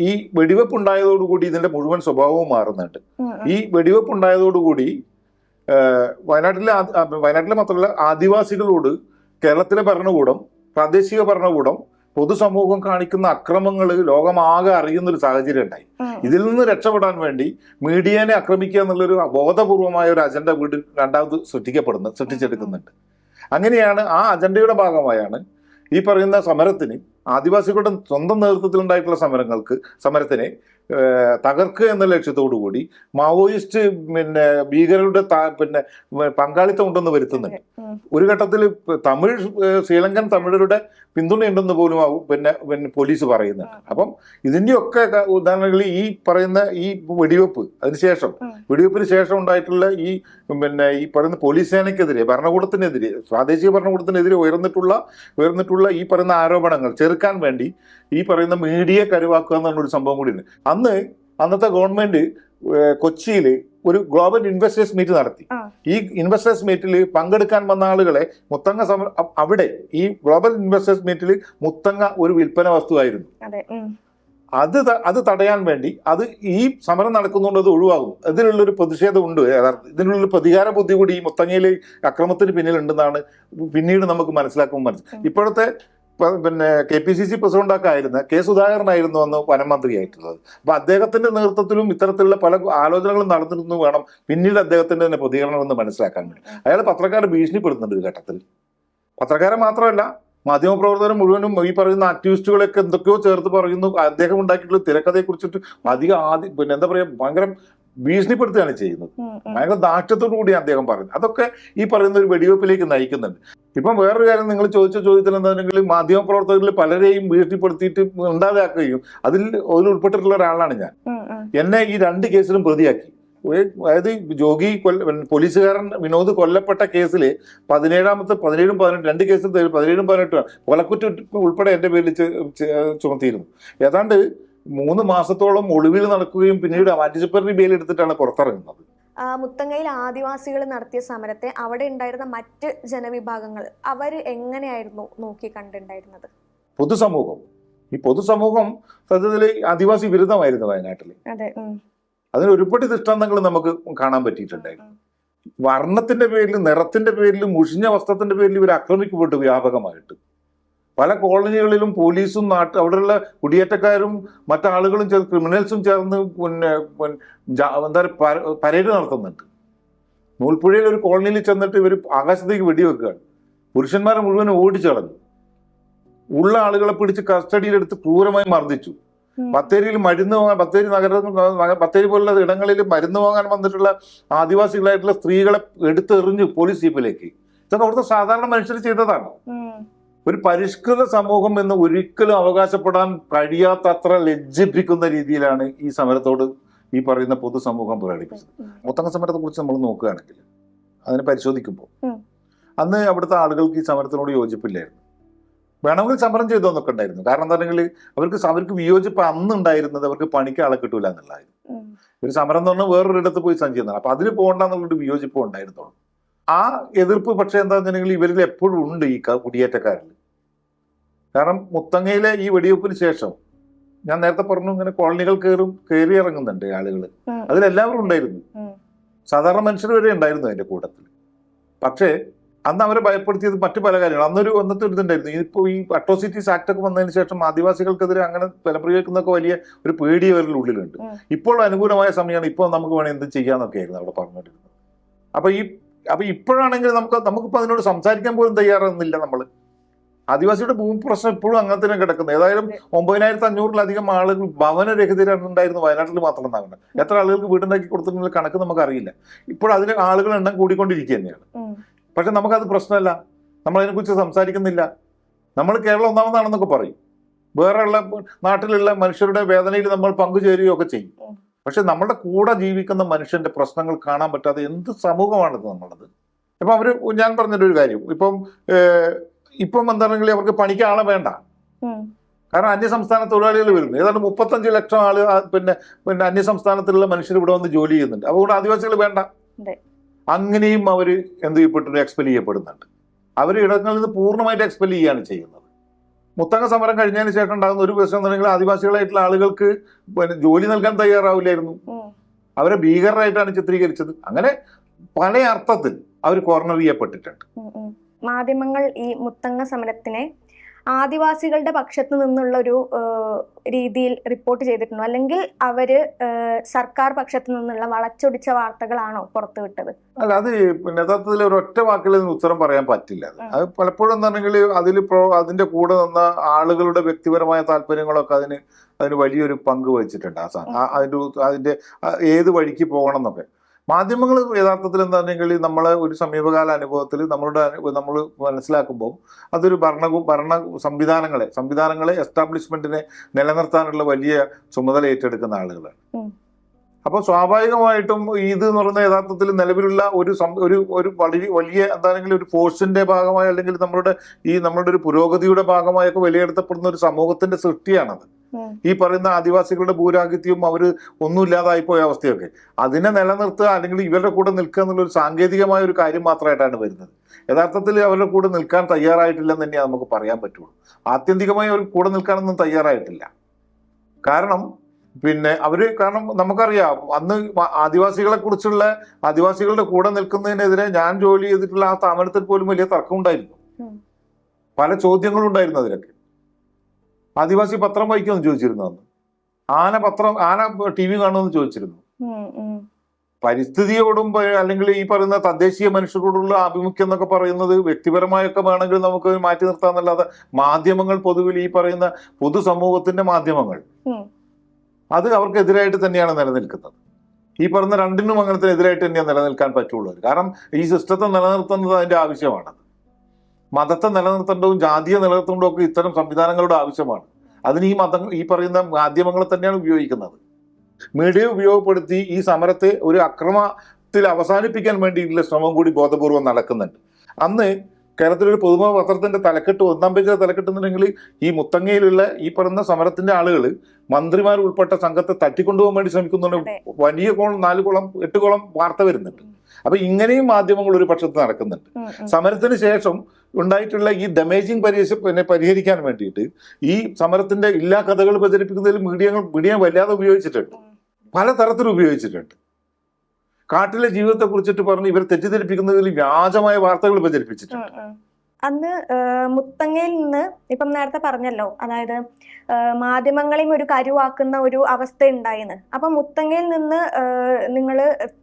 ഈ വെടിവെപ്പ് ഉണ്ടായതോടുകൂടി ഇതിന്റെ മുഴുവൻ സ്വഭാവവും മാറുന്നുണ്ട്. ഈ വെടിവെപ്പ് ഉണ്ടായതോടുകൂടി വയനാട്ടിലെ മാത്രമല്ല ആദിവാസികളോട് കേരളത്തിലെ ഭരണകൂടം, പ്രാദേശിക ഭരണകൂടം പൊതുസമൂഹം കാണിക്കുന്ന അക്രമങ്ങൾ ലോകമാകെ അറിയുന്നൊരു സാഹചര്യം ഉണ്ടായി. ഇതിൽ നിന്ന് രക്ഷപ്പെടാൻ വേണ്ടി മീഡിയനെ ആക്രമിക്കുക എന്നുള്ളൊരു ബോധപൂർവമായ ഒരു അജണ്ട വീണ്ടും രണ്ടാമത് സൃഷ്ടിച്ചെടുക്കുന്നുണ്ട്. അങ്ങനെയാണ് ആ അജണ്ടയുടെ ഭാഗമായാണ് ഈ പറയുന്ന സമരത്തിന്, ആദിവാസികളുടെ സ്വന്തം നേതൃത്വത്തിലുണ്ടായിട്ടുള്ള സമരത്തിനെ തകർക്കുക എന്ന ലക്ഷ്യത്തോടു കൂടി മാവോയിസ്റ്റ് ഭീകരരുടെ പങ്കാളിത്തം ഉണ്ടെന്ന് വരുത്തുന്നുണ്ട്. ഒരു ഘട്ടത്തിൽ ശ്രീലങ്കൻ തമിഴരുടെ പിന്തുണയുണ്ടെന്ന് പോലും പോലീസ് പറയുന്നുണ്ട്. അപ്പം ഇതിന്റെയൊക്കെ ഉദാഹരണങ്ങൾ ഈ പറയുന്ന ഈ വെടിവെപ്പിന് ശേഷം ഉണ്ടായിട്ടുള്ള ഈ പറയുന്ന പോലീസ് സേനയ്ക്കെതിരെ, ഭരണകൂടത്തിനെതിരെ, പ്രാദേശിക ഭരണകൂടത്തിനെതിരെ ഉയർന്നിട്ടുള്ള ഈ പറയുന്ന ആരോപണങ്ങൾ ചെറുക്കാൻ വേണ്ടി ഈ പറയുന്ന മീഡിയ കരുവാക്കുക എന്നൊരു സംഭവം കൂടിയുണ്ട്. അന്നത്തെ ഗവൺമെന്റ് കൊച്ചിയിൽ ഒരു ഗ്ലോബൽ ഇൻവെസ്റ്റേഴ്സ് മീറ്റ് നടത്തി. ഈ ഇൻവെസ്റ്റേഴ്സ് മീറ്റിൽ പങ്കെടുക്കാൻ വന്ന ആളുകളെ അവിടെ ഈ ഗ്ലോബൽ ഇൻവെസ്റ്റേഴ്സ് മീറ്റിൽ മുത്തങ്ങ ഒരു വിൽപ്പന വസ്തുവായിരുന്നു. അത് തടയാൻ വേണ്ടി ഈ സമരം നടക്കുന്നുണ്ട്, അത് ഒഴിവാകും. ഇതിനുള്ളൊരു പ്രതിഷേധം ഉണ്ട്. ഇതിനുള്ളൊരു പ്രതികാര ബുദ്ധി കൂടി ഈ മുത്തങ്ങയിലെ അക്രമത്തിന് പിന്നിലുണ്ടെന്നാണ് പിന്നീട് നമുക്ക് മനസ്സിലാക്കുമ്പോൾ ഇപ്പോഴത്തെ KPCC പ്രസിഡന്റൊക്കെ ആയിരുന്ന കെ സുധാകരനായിരുന്നു അന്ന് വനമന്ത്രിയായിട്ടുള്ളത്. അപ്പൊ അദ്ദേഹത്തിന്റെ നേതൃത്വത്തിലും ഇത്തരത്തിലുള്ള പല ആലോചനകളും നടന്നിരുന്നു വേണം പിന്നീട് അദ്ദേഹത്തിന്റെ തന്നെ പ്രതികരണം എന്ന് മനസ്സിലാക്കാൻ വേണ്ടി. അയാൾ പത്രക്കാരെ ഭീഷണിപ്പെടുന്നുണ്ട് ഒരു ഘട്ടത്തിൽ. പത്രക്കാരെ മാത്രമല്ല, മാധ്യമപ്രവർത്തകർ മുഴുവനും ഈ പറയുന്ന ആക്ടിവിസ്റ്റുകളൊക്കെ എന്തൊക്കെയോ ചേർത്ത് പറയുന്നു. അദ്ദേഹം ഉണ്ടാക്കിയിട്ടുള്ള തിരക്കഥയെ കുറിച്ചിട്ട് ഭയങ്കര ഭീഷണിപ്പെടുത്തുകയാണ് ചെയ്യുന്നത്. ഭയങ്കര ദാഷ്ട്യത്തോടു കൂടി അദ്ദേഹം പറയുന്നത്. അതൊക്കെ ഈ പറയുന്ന ഒരു വെടിവെപ്പിലേക്ക് നയിക്കുന്നുണ്ട്. ഇപ്പം വേറൊരു കാര്യം, നിങ്ങൾ ചോദിച്ച ചോദ്യത്തിൽ എന്താണെങ്കിൽ മാധ്യമപ്രവർത്തകരിൽ പലരെയും ഭീഷണിപ്പെടുത്തിയിട്ട് ഉണ്ടാകാക്കുകയും അതിൽ ഉൾപ്പെട്ടിട്ടുള്ള ഒരാളാണ് ഞാൻ. എന്നെ ഈ 2 കേസിലും പ്രതിയാക്കി. അതായത് പോലീസുകാരൻ വിനോദ് കൊല്ലപ്പെട്ട കേസിൽ 17-ും 18 2 കേസിൽ 17-ഉം 18 കൊലക്കുറ്റം ഉൾപ്പെടെ എന്റെ പേരിൽ ചുമത്തിയിരുന്നു. ഏതാണ്ട് 3 മാസത്തോളം ഒളിവിൽ നടക്കുകയും പിന്നീട് ആന്റിസിപ്പേറ്ററി ബെയിൽ എടുത്തിട്ടാണ് പുറത്തിറങ്ങുന്നത്. മുത്തങ്ങയിൽ ആദിവാസികൾ നടത്തിയ സമരത്തെ അവിടെ ഉണ്ടായിരുന്ന മറ്റ് ജനവിഭാഗങ്ങൾ അവര് എങ്ങനെയായിരുന്നു നോക്കി കണ്ടിട്ടുണ്ടായിരുന്നത്? പൊതുസമൂഹം സത്യത്തിൽ ആദിവാസി വിരുദ്ധമായിരുന്നു വയനാട്ടിൽ. അതിന് ഒരുപാട് ദൃഷ്ടാന്തങ്ങൾ നമുക്ക് കാണാൻ പറ്റിയിട്ടുണ്ടായിരുന്നു. വർണ്ണത്തിന്റെ പേരിൽ, നിറത്തിന്റെ പേരിൽ, മുഷിഞ്ഞ വസ്ത്രത്തിന്റെ പേരിൽ ഇവർ ആക്രമിക്കപ്പെട്ടു വ്യാപകമായിട്ട്. പല കോളനികളിലും പോലീസും അവിടെയുള്ള കുടിയേറ്റക്കാരും മറ്റാളുകളും ക്രിമിനൽസും ചേർന്ന് പരേഡ് നടത്തുന്നുണ്ട്. നൂൽപ്പുഴയിൽ ഒരു കോളനിയിൽ ചെന്നിട്ട് ഇവർ ആകാശത്തേക്ക് വെടിവെക്കുകയാണ്. പുരുഷന്മാരെ മുഴുവൻ ഓടിച്ചു കളഞ്ഞു. ഉള്ള ആളുകളെ പിടിച്ച് കസ്റ്റഡിയിലെടുത്ത് ക്രൂരമായി മർദ്ദിച്ചു. ബത്തേരിയിൽ ബത്തേരി പോലുള്ള ഇടങ്ങളിൽ മരുന്ന് വാങ്ങാൻ വന്നിട്ടുള്ള ആദിവാസികളായിട്ടുള്ള സ്ത്രീകളെ എടുത്തെറിഞ്ഞു പോലീസ് ജീപ്പിലേക്ക്. ഇതൊക്കെ അവിടുത്തെ സാധാരണ മനുഷ്യർ ചെയ്തതാണ്. ഒരു പരിഷ്കൃത സമൂഹം എന്ന് ഒരിക്കലും അവകാശപ്പെടാൻ കഴിയാത്തത്ര ലജ്ജിപ്പിക്കുന്ന രീതിയിലാണ് ഈ സമരത്തോട് ഈ പറയുന്ന പൊതുസമൂഹം പ്രകടിപ്പിച്ചത്. മുത്തങ്ങ സമരത്തെ കുറിച്ച് നമ്മൾ നോക്കുകയാണെങ്കിൽ, അതിനെ പരിശോധിക്കുമ്പോൾ അന്ന് അവിടുത്തെ ആളുകൾക്ക് ഈ സമരത്തിനോട് യോജിപ്പില്ലായിരുന്നു. വേണമെങ്കിൽ സമരം ചെയ്തു എന്നൊക്കെ ഉണ്ടായിരുന്നു. കാരണം എന്താണെങ്കിൽ അവർക്ക് വിയോജിപ്പ് അന്ന് ഉണ്ടായിരുന്നത് അവർക്ക് പണിക്ക് ആളെ കിട്ടൂല എന്നുള്ളതായിരുന്നു. ഒരു സമരം എന്ന് പറഞ്ഞാൽ വേറൊരിടത്ത് പോയി സഞ്ചരിക്കുന്നതാണ്. അപ്പൊ അതിന് പോകണ്ടെന്നുള്ളൊരു വിയോജിപ്പ് ഉണ്ടായിരുന്നുള്ളൂ. ആ എതിർപ്പ് പക്ഷെ എന്താണെന്നുണ്ടെങ്കിൽ ഇവരിൽ എപ്പോഴും ഉണ്ട് ഈ കുടിയേറ്റക്കാരിൽ. കാരണം മുത്തങ്ങയിലെ ഈ വെടിവെപ്പിന് ശേഷം ഞാൻ നേരത്തെ പറഞ്ഞു, ഇങ്ങനെ കോളനികൾ കയറി ഇറങ്ങുന്നുണ്ട് ആളുകൾ. അതിലെല്ലാവരും ഉണ്ടായിരുന്നു. സാധാരണ മനുഷ്യർ വരെ ഉണ്ടായിരുന്നു അതിന്റെ കൂട്ടത്തിൽ. പക്ഷേ അന്ന് അവരെ ഭയപ്പെടുത്തിയത് മറ്റു പല കാര്യങ്ങളും. അന്നത്തെ ഒരു ഇതുണ്ടായിരുന്നു. ഇപ്പോൾ ഈ അട്രോസിറ്റീസ് ആക്ട് ഒക്കെ വന്നതിന് ശേഷം ആദിവാസികൾക്കെതിരെ അങ്ങനെ ബലപ്രയോഗിക്കുന്നൊക്കെ വലിയ ഒരു പേടി അവരുടെ ഉള്ളിലുണ്ട്. ഇപ്പോൾ അനുകൂലമായ സമയമാണ്, ഇപ്പോൾ നമുക്ക് വേണമെങ്കിൽ എന്ത് ചെയ്യാന്നൊക്കെ ആയിരുന്നു അവിടെ പറഞ്ഞുകൊണ്ടിരുന്നത്. അപ്പൊ ഇപ്പോഴാണെങ്കിൽ നമുക്കിപ്പോൾ അതിനോട് സംസാരിക്കാൻ പോലും തയ്യാറാകുന്നില്ല നമ്മൾ. ആദിവാസിയുടെ ഭൂമി പ്രശ്നം ഇപ്പോഴും അങ്ങനെ തന്നെ കിടക്കുന്നത്. ഏതായാലും 9500-ലധികം ആളുകൾ ഭവനരഹിതരുണ്ടായിരുന്നു വയനാട്ടിൽ മാത്രം എന്നാണ്. എത്ര ആളുകൾക്ക് വീടുണ്ടാക്കി കൊടുത്തിട്ടുള്ള കണക്ക് നമുക്കറിയില്ല. ഇപ്പോൾ അതിന് ആളുകളുടെ എണ്ണം കൂടിക്കൊണ്ടിരിക്കുക തന്നെയാണ്. പക്ഷെ നമുക്കത് പ്രശ്നമല്ല. നമ്മളതിനെക്കുറിച്ച് സംസാരിക്കുന്നില്ല. നമ്മൾ കേരളം ഒന്നാമതാണെന്നൊക്കെ പറയും. വേറെയുള്ള നാട്ടിലുള്ള മനുഷ്യരുടെ വേദനയിൽ നമ്മൾ പങ്കുചേരുകയൊക്കെ ചെയ്യും. പക്ഷെ നമ്മളുടെ കൂടെ ജീവിക്കുന്ന മനുഷ്യന്റെ പ്രശ്നങ്ങൾ കാണാൻ പറ്റാതെ എന്ത് സമൂഹമാണിത് നമ്മളത്. ഇപ്പം ഞാൻ പറഞ്ഞൊരു കാര്യം, ഇപ്പം എന്താണെങ്കിൽ അവർക്ക് പണിക്ക് ആളെ വേണ്ട. കാരണം അന്യസംസ്ഥാന തൊഴിലാളികൾ വരുന്നു. ഏതാണ്ട് 35 ലക്ഷം ആള് പിന്നെ അന്യസംസ്ഥാനത്തിലുള്ള മനുഷ്യർ ഇവിടെ വന്ന് ജോലി ചെയ്യുന്നുണ്ട്. അതുകൊണ്ട് ആദിവാസികൾ വേണ്ട. അങ്ങനെയും അവർ എന്ത് ചെയ്യപ്പെട്ടു, എക്സ്പെൽ ചെയ്യപ്പെടുന്നുണ്ട്. അവർ ഇടങ്ങളിൽ നിന്ന് പൂർണ്ണമായിട്ട് എക്സ്പെൽ ചെയ്യുകയാണ് ചെയ്യുന്നത്. മുത്തങ്ങ സമരം കഴിഞ്ഞതിന് ശേഷം ഉണ്ടാകുന്ന ഒരു പ്രശ്നം എന്നുണ്ടെങ്കിൽ ആദിവാസികളായിട്ടുള്ള ആളുകൾക്ക് ജോലി നൽകാൻ തയ്യാറാവില്ലായിരുന്നു. അവരെ ഭീകരരായിട്ടാണ് ചിത്രീകരിച്ചത്. അങ്ങനെ പല അർത്ഥത്തിൽ അവർ കോർണർ ചെയ്യപ്പെട്ടിട്ടുണ്ട്. മാധ്യമങ്ങൾ ഈ മുത്തങ്ങ സമരത്തിനെ ആദിവാസികളുടെ പക്ഷത്ത് നിന്നുള്ള ഒരു രീതിയിൽ റിപ്പോർട്ട് ചെയ്തിട്ടുണ്ടോ, അല്ലെങ്കിൽ അവര് സർക്കാർ പക്ഷത്ത് നിന്നുള്ള വളച്ചൊടിച്ച വാർത്തകളാണോ പുറത്തുവിട്ടത്? അല്ല, അത് പിന്നെ യഥാർത്ഥത്തിൽ ഒരു ഒറ്റ വാക്കിൽ ഇതിന് ഉത്തരം പറയാൻ പറ്റില്ല. അത് പലപ്പോഴും എന്താണെങ്കിൽ അതിന്റെ കൂടെ നിന്ന ആളുകളുടെ വ്യക്തിപരമായ താല്പര്യങ്ങളൊക്കെ അതിന് വലിയൊരു പങ്ക് വഹിച്ചിട്ടുണ്ട്. അതിന്റെ ഏത് വഴിക്ക് പോകണം എന്നൊക്കെ. മാധ്യമങ്ങൾ യഥാർത്ഥത്തിൽ എന്താണെങ്കിൽ നമ്മളെ ഒരു സമീപകാല അനുഭവത്തിൽ നമ്മൾ മനസ്സിലാക്കുമ്പോൾ അതൊരു ഭരണ സംവിധാനങ്ങളെ എസ്റ്റാബ്ലിഷ്മെന്റിനെ നിലനിർത്താനുള്ള വലിയ ചുമതല ഏറ്റെടുക്കുന്ന ആളുകളാണ്. അപ്പോൾ സ്വാഭാവികമായിട്ടും ഇത് എന്ന് പറയുന്ന യഥാർത്ഥത്തിൽ നിലവിലുള്ള ഒരു വലിയ എന്താണെങ്കിലും ഒരു ഫോഴ്സിന്റെ ഭാഗമായി, അല്ലെങ്കിൽ നമ്മളുടെ ഒരു പുരോഗതിയുടെ ഭാഗമായൊക്കെ വിലയിരുത്തപ്പെടുന്ന ഒരു സമൂഹത്തിന്റെ സൃഷ്ടിയാണത്. ഈ പറയുന്ന ആദിവാസികളുടെ ഭൂരാഹിത്യവും അവര് ഒന്നുമില്ലാതായിപ്പോയ അവസ്ഥയൊക്കെ അതിനെ നിലനിർത്തുക, അല്ലെങ്കിൽ ഇവരുടെ കൂടെ നിൽക്കുക എന്നുള്ളൊരു സാങ്കേതികമായ ഒരു കാര്യം മാത്രമായിട്ടാണ് വരുന്നത്. യഥാർത്ഥത്തിൽ അവരുടെ കൂടെ നിൽക്കാൻ തയ്യാറായിട്ടില്ലെന്ന് തന്നെയാണ് നമുക്ക് പറയാൻ പറ്റുള്ളൂ. ആത്യന്തികമായി അവർ കൂടെ നിൽക്കാനൊന്നും തയ്യാറായിട്ടില്ല. കാരണം നമുക്കറിയാം, അന്ന് ആദിവാസികളുടെ കൂടെ നിൽക്കുന്നതിനെതിരെ ഞാൻ ജോലി ചെയ്തിട്ടുള്ള ആ സ്ഥാപനത്തിൽ പോലും വലിയ തർക്കം ഉണ്ടായിരുന്നു. പല ചോദ്യങ്ങളും ഉണ്ടായിരുന്നു. അതിലൊക്കെ ആദിവാസി പത്രം വായിക്കുമെന്ന് ചോദിച്ചിരുന്നു. അന്ന് ആന TV കാണുമെന്ന് ചോദിച്ചിരുന്നു. പരിസ്ഥിതിയോടും അല്ലെങ്കിൽ ഈ പറയുന്ന തദ്ദേശീയ മനുഷ്യരോടുള്ള ആഭിമുഖ്യം എന്നൊക്കെ പറയുന്നത് വ്യക്തിപരമായൊക്കെ വേണമെങ്കിൽ നമുക്ക് മാറ്റി നിർത്താന്നല്ലാതെ മാധ്യമങ്ങൾ പൊതുവിൽ ഈ പറയുന്ന പൊതുസമൂഹത്തിന്റെ മാധ്യമങ്ങൾ അത് അവർക്കെതിരായിട്ട് തന്നെയാണ് നിലനിൽക്കുന്നത്. ഈ പറയുന്ന രണ്ടിനും അങ്ങനത്തെ എതിരായിട്ട് തന്നെയാണ് നിലനിൽക്കാൻ പറ്റുള്ളൂ. കാരണം ഈ സിസ്റ്റത്തെ നിലനിർത്തുന്നത് അതിന്റെ ആവശ്യമാണ്. മതത്തെ നിലനിർത്തേണ്ടതും ജാതിയെ നിലനിർത്തേണ്ടതും ഒക്കെ ഇത്തരം സംവിധാനങ്ങളുടെ ആവശ്യമാണ്. അതിന് ഈ പറയുന്ന മാധ്യമങ്ങളെ തന്നെയാണ് ഉപയോഗിക്കുന്നത്. മീഡിയ ഉപയോഗപ്പെടുത്തി ഈ സമരത്തെ ഒരു അക്രമത്തിൽ അവസാനിപ്പിക്കാൻ വേണ്ടിയിട്ടുള്ള ശ്രമം കൂടി ബോധപൂർവം നടക്കുന്നുണ്ട്. അന്ന് കേരളത്തിലൊരു പൊതുമ പത്രത്തിന്റെ തലക്കെട്ട്, 1-ാം പേജിലെ തലക്കെട്ടുന്നുണ്ടെങ്കിൽ ഈ മുത്തങ്ങയിലുള്ള ഈ പറയുന്ന സമരത്തിന്റെ ആളുകൾ മന്ത്രിമാർ ഉൾപ്പെട്ട സംഘത്തെ തട്ടിക്കൊണ്ടുപോകാൻ വേണ്ടി ശ്രമിക്കുന്നുണ്ട്. വലിയ 4 കുളം 8 കുളം വാർത്ത വരുന്നുണ്ട്. അപ്പൊ ഇങ്ങനെയും മാധ്യമങ്ങൾ ഒരു പക്ഷത്ത് നടക്കുന്നുണ്ട്. സമരത്തിന് ശേഷം ഉണ്ടായിട്ടുള്ള ഈ ഡാമേജിങ് പരിഹരിക്കാൻ വേണ്ടിയിട്ട് ഈ സമരത്തിന്റെ എല്ലാ കഥകൾ പ്രചരിപ്പിക്കുന്നതിൽ മീഡിയ വല്ലാതെ ഉപയോഗിച്ചിട്ടുണ്ട്. പലതരത്തിൽ ഉപയോഗിച്ചിട്ടുണ്ട്. കാട്ടിലെ ജീവിതത്തെ കുറിച്ചിട്ട് പറഞ്ഞ് ഇവർ തെറ്റിദ്ധരിപ്പിക്കുന്നതിൽ വ്യാജമായ വാർത്തകൾ പ്രചരിപ്പിച്ചിട്ടുണ്ട്. അന്ന് മുത്തങ്ങയിൽ നിന്ന് ഇപ്പം നേരത്തെ പറഞ്ഞല്ലോ, അതായത് മാധ്യമങ്ങളെയും ഒരു കരുവാക്കുന്ന ഒരു അവസ്ഥ ഉണ്ടായിന്ന്. അപ്പൊ മുത്തങ്ങയിൽ നിന്ന് നിങ്ങൾ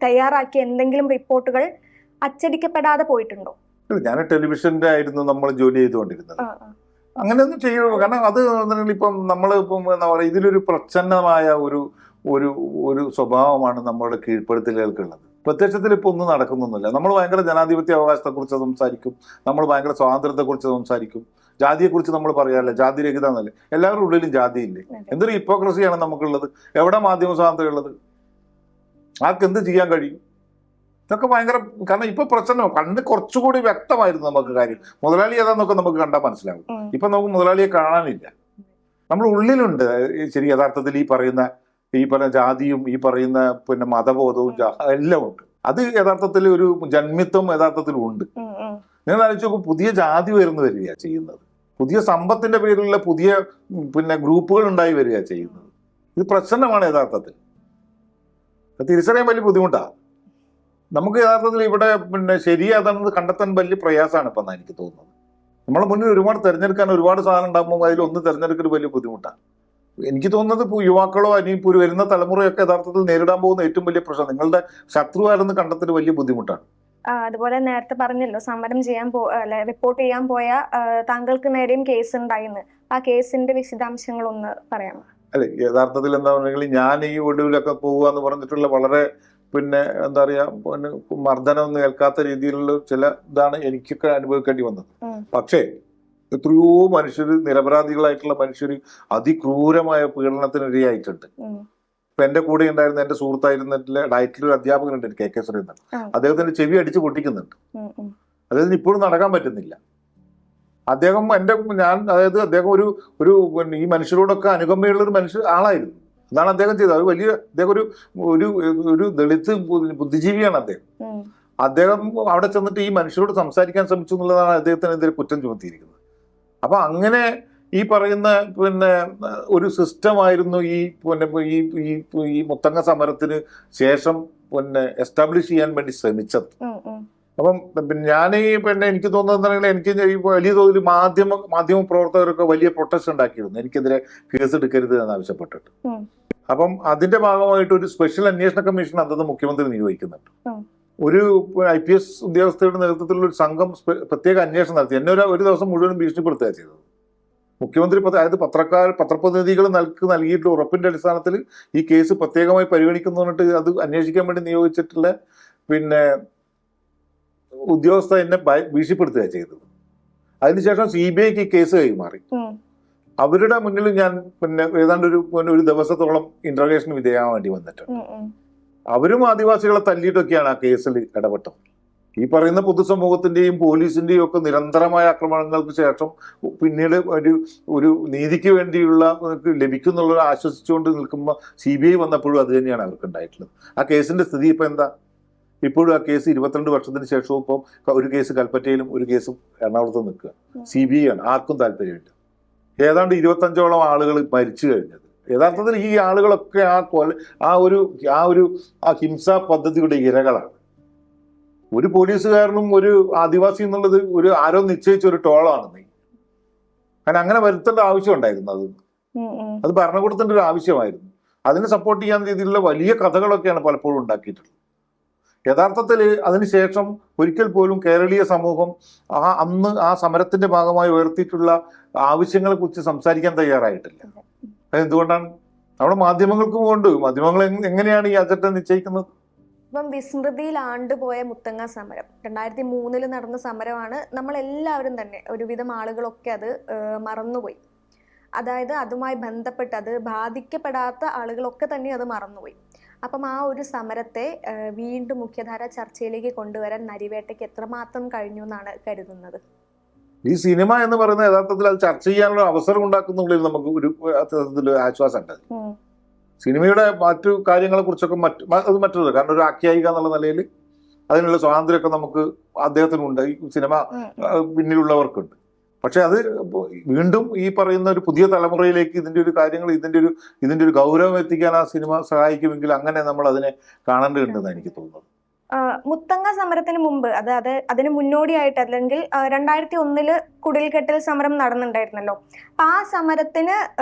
തയ്യാറാക്കിയ എന്തെങ്കിലും റിപ്പോർട്ടുകൾ അച്ചടിക്കപ്പെടാതെ പോയിട്ടുണ്ടോ? ഞാൻ ടെലിവിഷന്റെ ആയിരുന്നു നമ്മൾ ജോലി ചെയ്തുകൊണ്ടിരുന്നത്. അങ്ങനെയൊന്നും ചെയ്യുള്ളൂ. കാരണം അത് ഇപ്പം നമ്മളിപ്പം എന്താ പറയുക, ഇതിലൊരു പ്രച്ഛന്നമായ ഒരു സ്വഭാവമാണ് നമ്മുടെ കീഴ്പ്പെടുത്തലുകൾക്കുള്ളത്. പ്രത്യക്ഷത്തിൽ ഇപ്പൊ ഒന്നും നടക്കുന്നൊന്നുമില്ല. നമ്മൾ ഭയങ്കര ജനാധിപത്യ അവകാശത്തെക്കുറിച്ച് സംസാരിക്കും, നമ്മൾ ഭയങ്കര സ്വാതന്ത്ര്യത്തെക്കുറിച്ച് സംസാരിക്കും, ജാതിയെക്കുറിച്ച് നമ്മൾ പറയാറില്ല, ജാതിരഹിത എന്നല്ലേ. എല്ലാവരുടെ ഉള്ളിലും ജാതിയില്ലേ? എന്തൊരു ഹിപ്പോക്രസിയാണ് നമുക്കുള്ളത്. എവിടെ മാധ്യമ സ്വാതന്ത്ര്യം ഉള്ളത്? ആർക്ക് എന്ത് ചെയ്യാൻ കഴിയും? ഇതൊക്കെ ഭയങ്കര, കാരണം ഇപ്പൊ പ്രശ്നം കണ്ട് കുറച്ചുകൂടി വ്യക്തമായിരുന്നു നമുക്ക് കാര്യം. മുതലാളി ഏതാന്നൊക്കെ നമുക്ക് കണ്ടാൽ മനസ്സിലാവും. ഇപ്പൊ നമുക്ക് മുതലാളിയെ കാണാനില്ല. നമ്മൾ ഉള്ളിലുണ്ട് ശരി. യഥാർത്ഥത്തിൽ ഈ പറയുന്ന ജാതിയും ഈ പറയുന്ന മതബോധവും എല്ലാം ഉണ്ട്. അത് യഥാർത്ഥത്തിൽ ഒരു ജന്മിത്വം യഥാർത്ഥത്തിൽ ഉണ്ട്. നിങ്ങൾ ആലോചിച്ച് നോക്കും, പുതിയ ജാതി വരികയാണ് ചെയ്യുന്നത്. പുതിയ സമ്പത്തിന്റെ പേരിലുള്ള പുതിയ ഗ്രൂപ്പുകൾ ഉണ്ടായി വരികയാണ് ചെയ്യുന്നത്. ഇത് പ്രശ്നമാണ് യഥാർത്ഥത്തിൽ. തിരിച്ചറിയാൻ വലിയ ബുദ്ധിമുട്ടാണ് നമുക്ക്. യഥാർത്ഥത്തിൽ ഇവിടെ ശരിയാതാണെന്ന് കണ്ടെത്താൻ വലിയ പ്രയാസമാണ് ഇപ്പം എനിക്ക് തോന്നുന്നത്. നമ്മളെ മുന്നിൽ ഒരുപാട് തിരഞ്ഞെടുക്കാൻ ഒരുപാട് സാധനം ഉണ്ടാകുമ്പോൾ അതിലൊന്ന് തിരഞ്ഞെടുക്കൽ വലിയ ബുദ്ധിമുട്ടാണ്. എനിക്ക് തോന്നുന്നത് യുവാക്കളോ അല്ലെങ്കിൽ വരുന്ന തലമുറയൊക്കെ യഥാർത്ഥത്തിൽ നേരിടാൻ പോകുന്ന ഏറ്റവും വലിയ പ്രശ്നം നിങ്ങളുടെ ശത്രു ആരെന്ന് കണ്ടെത്തൽ വലിയ ബുദ്ധിമുട്ടാണ്. അതുപോലെ നേരത്തെ പറഞ്ഞല്ലോ, സമരം ചെയ്യാൻ റിപ്പോർട്ട് ചെയ്യാൻ പോയ താങ്കൾക്ക് നേരെയും കേസ് ഉണ്ടായിന്ന്. ആ കേസിന്റെ വിശദാംശങ്ങൾ ഒന്ന് പറയാമോ? അല്ലെ, യഥാർത്ഥത്തിൽ എന്താ പറഞ്ഞെങ്കിൽ ഞാൻ ഈ ഒടുവിലൊക്കെ പോവുക എന്ന് പറഞ്ഞിട്ടുള്ള വളരെ എന്താ പറയാ മർദ്ദനം ഏൽക്കാത്ത രീതിയിലുള്ള ചില ഇതാണ് എനിക്കൊക്കെ അനുഭവിക്കേണ്ടി വന്നത്. പക്ഷേ എത്രയോ മനുഷ്യര്, നിരപരാധികളായിട്ടുള്ള മനുഷ്യര് അതിക്രൂരമായ പീഡനത്തിനിരയായിട്ടുണ്ട്. ഇപ്പൊ എന്റെ കൂടെ ഉണ്ടായിരുന്ന എന്റെ സുഹൃത്തായിരുന്നിട്ടുള്ള ഡയറ്റിലൊരു അധ്യാപകനുണ്ട്, KK സുരേന്ദ്രൻ. അദ്ദേഹത്തിന്റെ ചെവി അടിച്ചു പൊട്ടിക്കുന്നുണ്ട്. അദ്ദേഹത്തിന് ഇപ്പോഴും നടക്കാൻ പറ്റുന്നില്ല. അദ്ദേഹം അദ്ദേഹം ഒരു ഈ മനുഷ്യരോടൊക്കെ അനുകമ്പയുള്ള ഒരു ആളായിരുന്നു. അതാണ് അദ്ദേഹം ചെയ്തത്. അത് അദ്ദേഹം ഒരു ദളിത് ബുദ്ധിജീവിയാണ് അദ്ദേഹം. അദ്ദേഹം അവിടെ ചെന്നിട്ട് ഈ മനുഷ്യരോട് സംസാരിക്കാൻ ശ്രമിച്ചു എന്നുള്ളതാണ് അദ്ദേഹത്തിനെതിരെ കുറ്റം ചുമത്തിയിരിക്കുന്നത്. അപ്പൊ അങ്ങനെ ഈ പറയുന്ന ഒരു സിസ്റ്റമായിരുന്നു ഈ മുത്തങ്ങ സമരത്തിന് ശേഷം എസ്റ്റാബ്ലിഷ് ചെയ്യാൻ വേണ്ടി ശ്രമിച്ചത്. അപ്പം പിന്നെ എനിക്ക് തോന്നുന്നത് എനിക്ക് ഈ വലിയ തോതിൽ മാധ്യമ പ്രവർത്തകരൊക്കെ വലിയ പ്രൊട്ടസ്റ്റ് ഉണ്ടാക്കിയിരുന്നു, എനിക്കെതിരെ കേസ് എടുക്കരുത് എന്ന് ആവശ്യപ്പെട്ടിട്ട്. അപ്പം അതിന്റെ ഭാഗമായിട്ട് ഒരു സ്പെഷ്യൽ അന്വേഷണ കമ്മീഷൻ അന്നത്തെ മുഖ്യമന്ത്രി നിയോഗിക്കുന്നുണ്ട്. ഒരു IPS ഉദ്യോഗസ്ഥരുടെ നേതൃത്വത്തിലുള്ള ഒരു സംഘം പ്രത്യേക അന്വേഷണം നടത്തി. എന്നെ ഒരു ദിവസം മുഴുവൻ ഭീഷണിപ്പെടുത്തുക ചെയ്തത്. മുഖ്യമന്ത്രി അതായത് പത്രപ്രതിനിധികൾ നൽകിയിട്ടുള്ള ഉറപ്പിന്റെ അടിസ്ഥാനത്തിൽ ഈ കേസ് പ്രത്യേകമായി പരിഗണിക്കുന്നു പറഞ്ഞിട്ട് അത് അന്വേഷിക്കാൻ വേണ്ടി നിയോഗിച്ചിട്ടുള്ള പിന്നെ ഉദ്യോഗസ്ഥ എന്നെ ഭീഷണിപ്പെടുത്തുക ചെയ്തത്. അതിനുശേഷം CBIക്ക് കേസ് കൈമാറി. അവരുടെ മുന്നിൽ ഞാൻ പിന്നെ ഏതാണ്ട് ഒരു ദിവസത്തോളം ഇന്റർവേഷന് വിധേയമാകാൻ വേണ്ടി വന്നിട്ടുണ്ട്. അവരും ആദിവാസികളെ തല്ലിയിട്ടൊക്കെയാണ് ആ കേസിൽ ഇടപെട്ടത്. ഈ പറയുന്ന പൊതുസമൂഹത്തിന്റെയും പോലീസിന്റെയും ഒക്കെ നിരന്തരമായ ആക്രമണങ്ങൾക്ക് ശേഷം പിന്നീട് ഒരു നീതിക്ക് വേണ്ടിയുള്ള ലഭിക്കുന്നുള്ള ആശ്വസിച്ചുകൊണ്ട് നിൽക്കുമ്പോൾ CBI വന്നപ്പോഴും അത് തന്നെയാണ് അവർക്ക് ഉണ്ടായിട്ടുള്ളത്. ആ കേസിന്റെ സ്ഥിതി ഇപ്പൊ എന്താ? ഇപ്പോഴും ആ കേസ് 22 വർഷത്തിന് ശേഷവും ഇപ്പം ഒരു കേസ് കൽപ്പറ്റയിലും ഒരു കേസും എറണാകുളത്തും നിൽക്കുക. CBI ആണ്, ആർക്കും താല്പര്യമില്ല. ഏതാണ്ട് 25ഓളം ആളുകൾ മരിച്ചു കഴിഞ്ഞത്. യഥാർത്ഥത്തിൽ ഈ ആളുകളൊക്കെ ആ ഹിംസാ പദ്ധതിയുടെ ഇരകളാണ്. ഒരു പോലീസുകാരനും ഒരു ആദിവാസി എന്നുള്ളത് ആരോ നിശ്ചയിച്ച ഒരു ടോളാണ്. കാരണം അങ്ങനെ വരുത്തേണ്ട ആവശ്യം ഉണ്ടായിരുന്നു. അത് ഭരണകൂടത്തിന്റെ ഒരു ആവശ്യമായിരുന്നു. അതിനെ സപ്പോർട്ട് ചെയ്യാൻ രീതിയിലുള്ള വലിയ കഥകളൊക്കെയാണ് പലപ്പോഴും ഉണ്ടാക്കിയിട്ടുള്ളത്. യഥാർത്ഥത്തിൽ അതിനുശേഷം ഒരിക്കൽ പോലും കേരളീയ സമൂഹം അന്ന് ആ സമരത്തിന്റെ ഭാഗമായി ഉയർത്തിയിട്ടുള്ള ആവശ്യങ്ങളെ കുറിച്ച് സംസാരിക്കാൻ തയ്യാറായിട്ടില്ല. അതെന്തുകൊണ്ടാണ്? അവിടെ മാധ്യമങ്ങൾക്കും കൊണ്ട് മാധ്യമങ്ങൾ എങ്ങനെയാണ് ഈ അജണ്ട നിശ്ചയിക്കുന്നത്? ഇപ്പം വിസ്മൃതിയിൽ ആണ്ടുപോയ മുത്തങ്ങ സമരം 2003 നടന്ന സമരമാണ്. നമ്മളെല്ലാവരും തന്നെ ഒരുവിധം ആളുകളൊക്കെ അത് മറന്നുപോയി. അതായത് അതുമായി ബന്ധപ്പെട്ട് അത് ബാധിക്കപ്പെടാത്ത ആളുകളൊക്കെ തന്നെ അത് മറന്നുപോയി. അപ്പം ആ ഒരു സമരത്തെ വീണ്ടും മുഖ്യധാര ചർച്ചയിലേക്ക് കൊണ്ടുവരാൻ നരിവേട്ടയ്ക്ക് എത്രമാത്രം കഴിഞ്ഞു എന്നാണ് കരുതുന്നത്? ഈ സിനിമ എന്ന് പറയുന്നത് യഥാർത്ഥത്തിൽ അത് ചർച്ച ചെയ്യാനുള്ള അവസരം ഉണ്ടാക്കുന്നുള്ളിൽ നമുക്ക് ഒരു ആശ്വാസം ഉണ്ട്. സിനിമയുടെ മറ്റു കാര്യങ്ങളെ കുറിച്ചൊക്കെ അത് മറ്റൊരു കാരണം ഒരു ആഖ്യായിക എന്നുള്ള നിലയിൽ അതിനുള്ള സ്വാതന്ത്ര്യമൊക്കെ നമുക്ക് അദ്ദേഹത്തിനുണ്ട്, ഈ സിനിമ പിന്നിലുള്ളവർക്കുണ്ട്. പക്ഷെ അത് വീണ്ടും ഈ പറയുന്ന ഒരു പുതിയ തലമുറയിലേക്ക് ഇതിന്റെ ഒരു കാര്യങ്ങൾ ഇതിന്റെ ഒരു ഗൗരവം എത്തിക്കാൻ ആ സിനിമ സഹായിക്കുമെങ്കിൽ അങ്ങനെ നമ്മൾ അതിനെ കാണേണ്ടതുണ്ടെന്ന് എനിക്ക് തോന്നുന്നത്. മുത്തങ്ങ സമരത്തിന് മുമ്പ് അതിന് മുന്നോടിയായിട്ട് അല്ലെങ്കിൽ 2001 കുടിൽകെട്ടൽ സമരം നടന്നിട്ടുണ്ടായിരുന്നല്ലോ. അപ്പൊ ആ സമരത്തിന്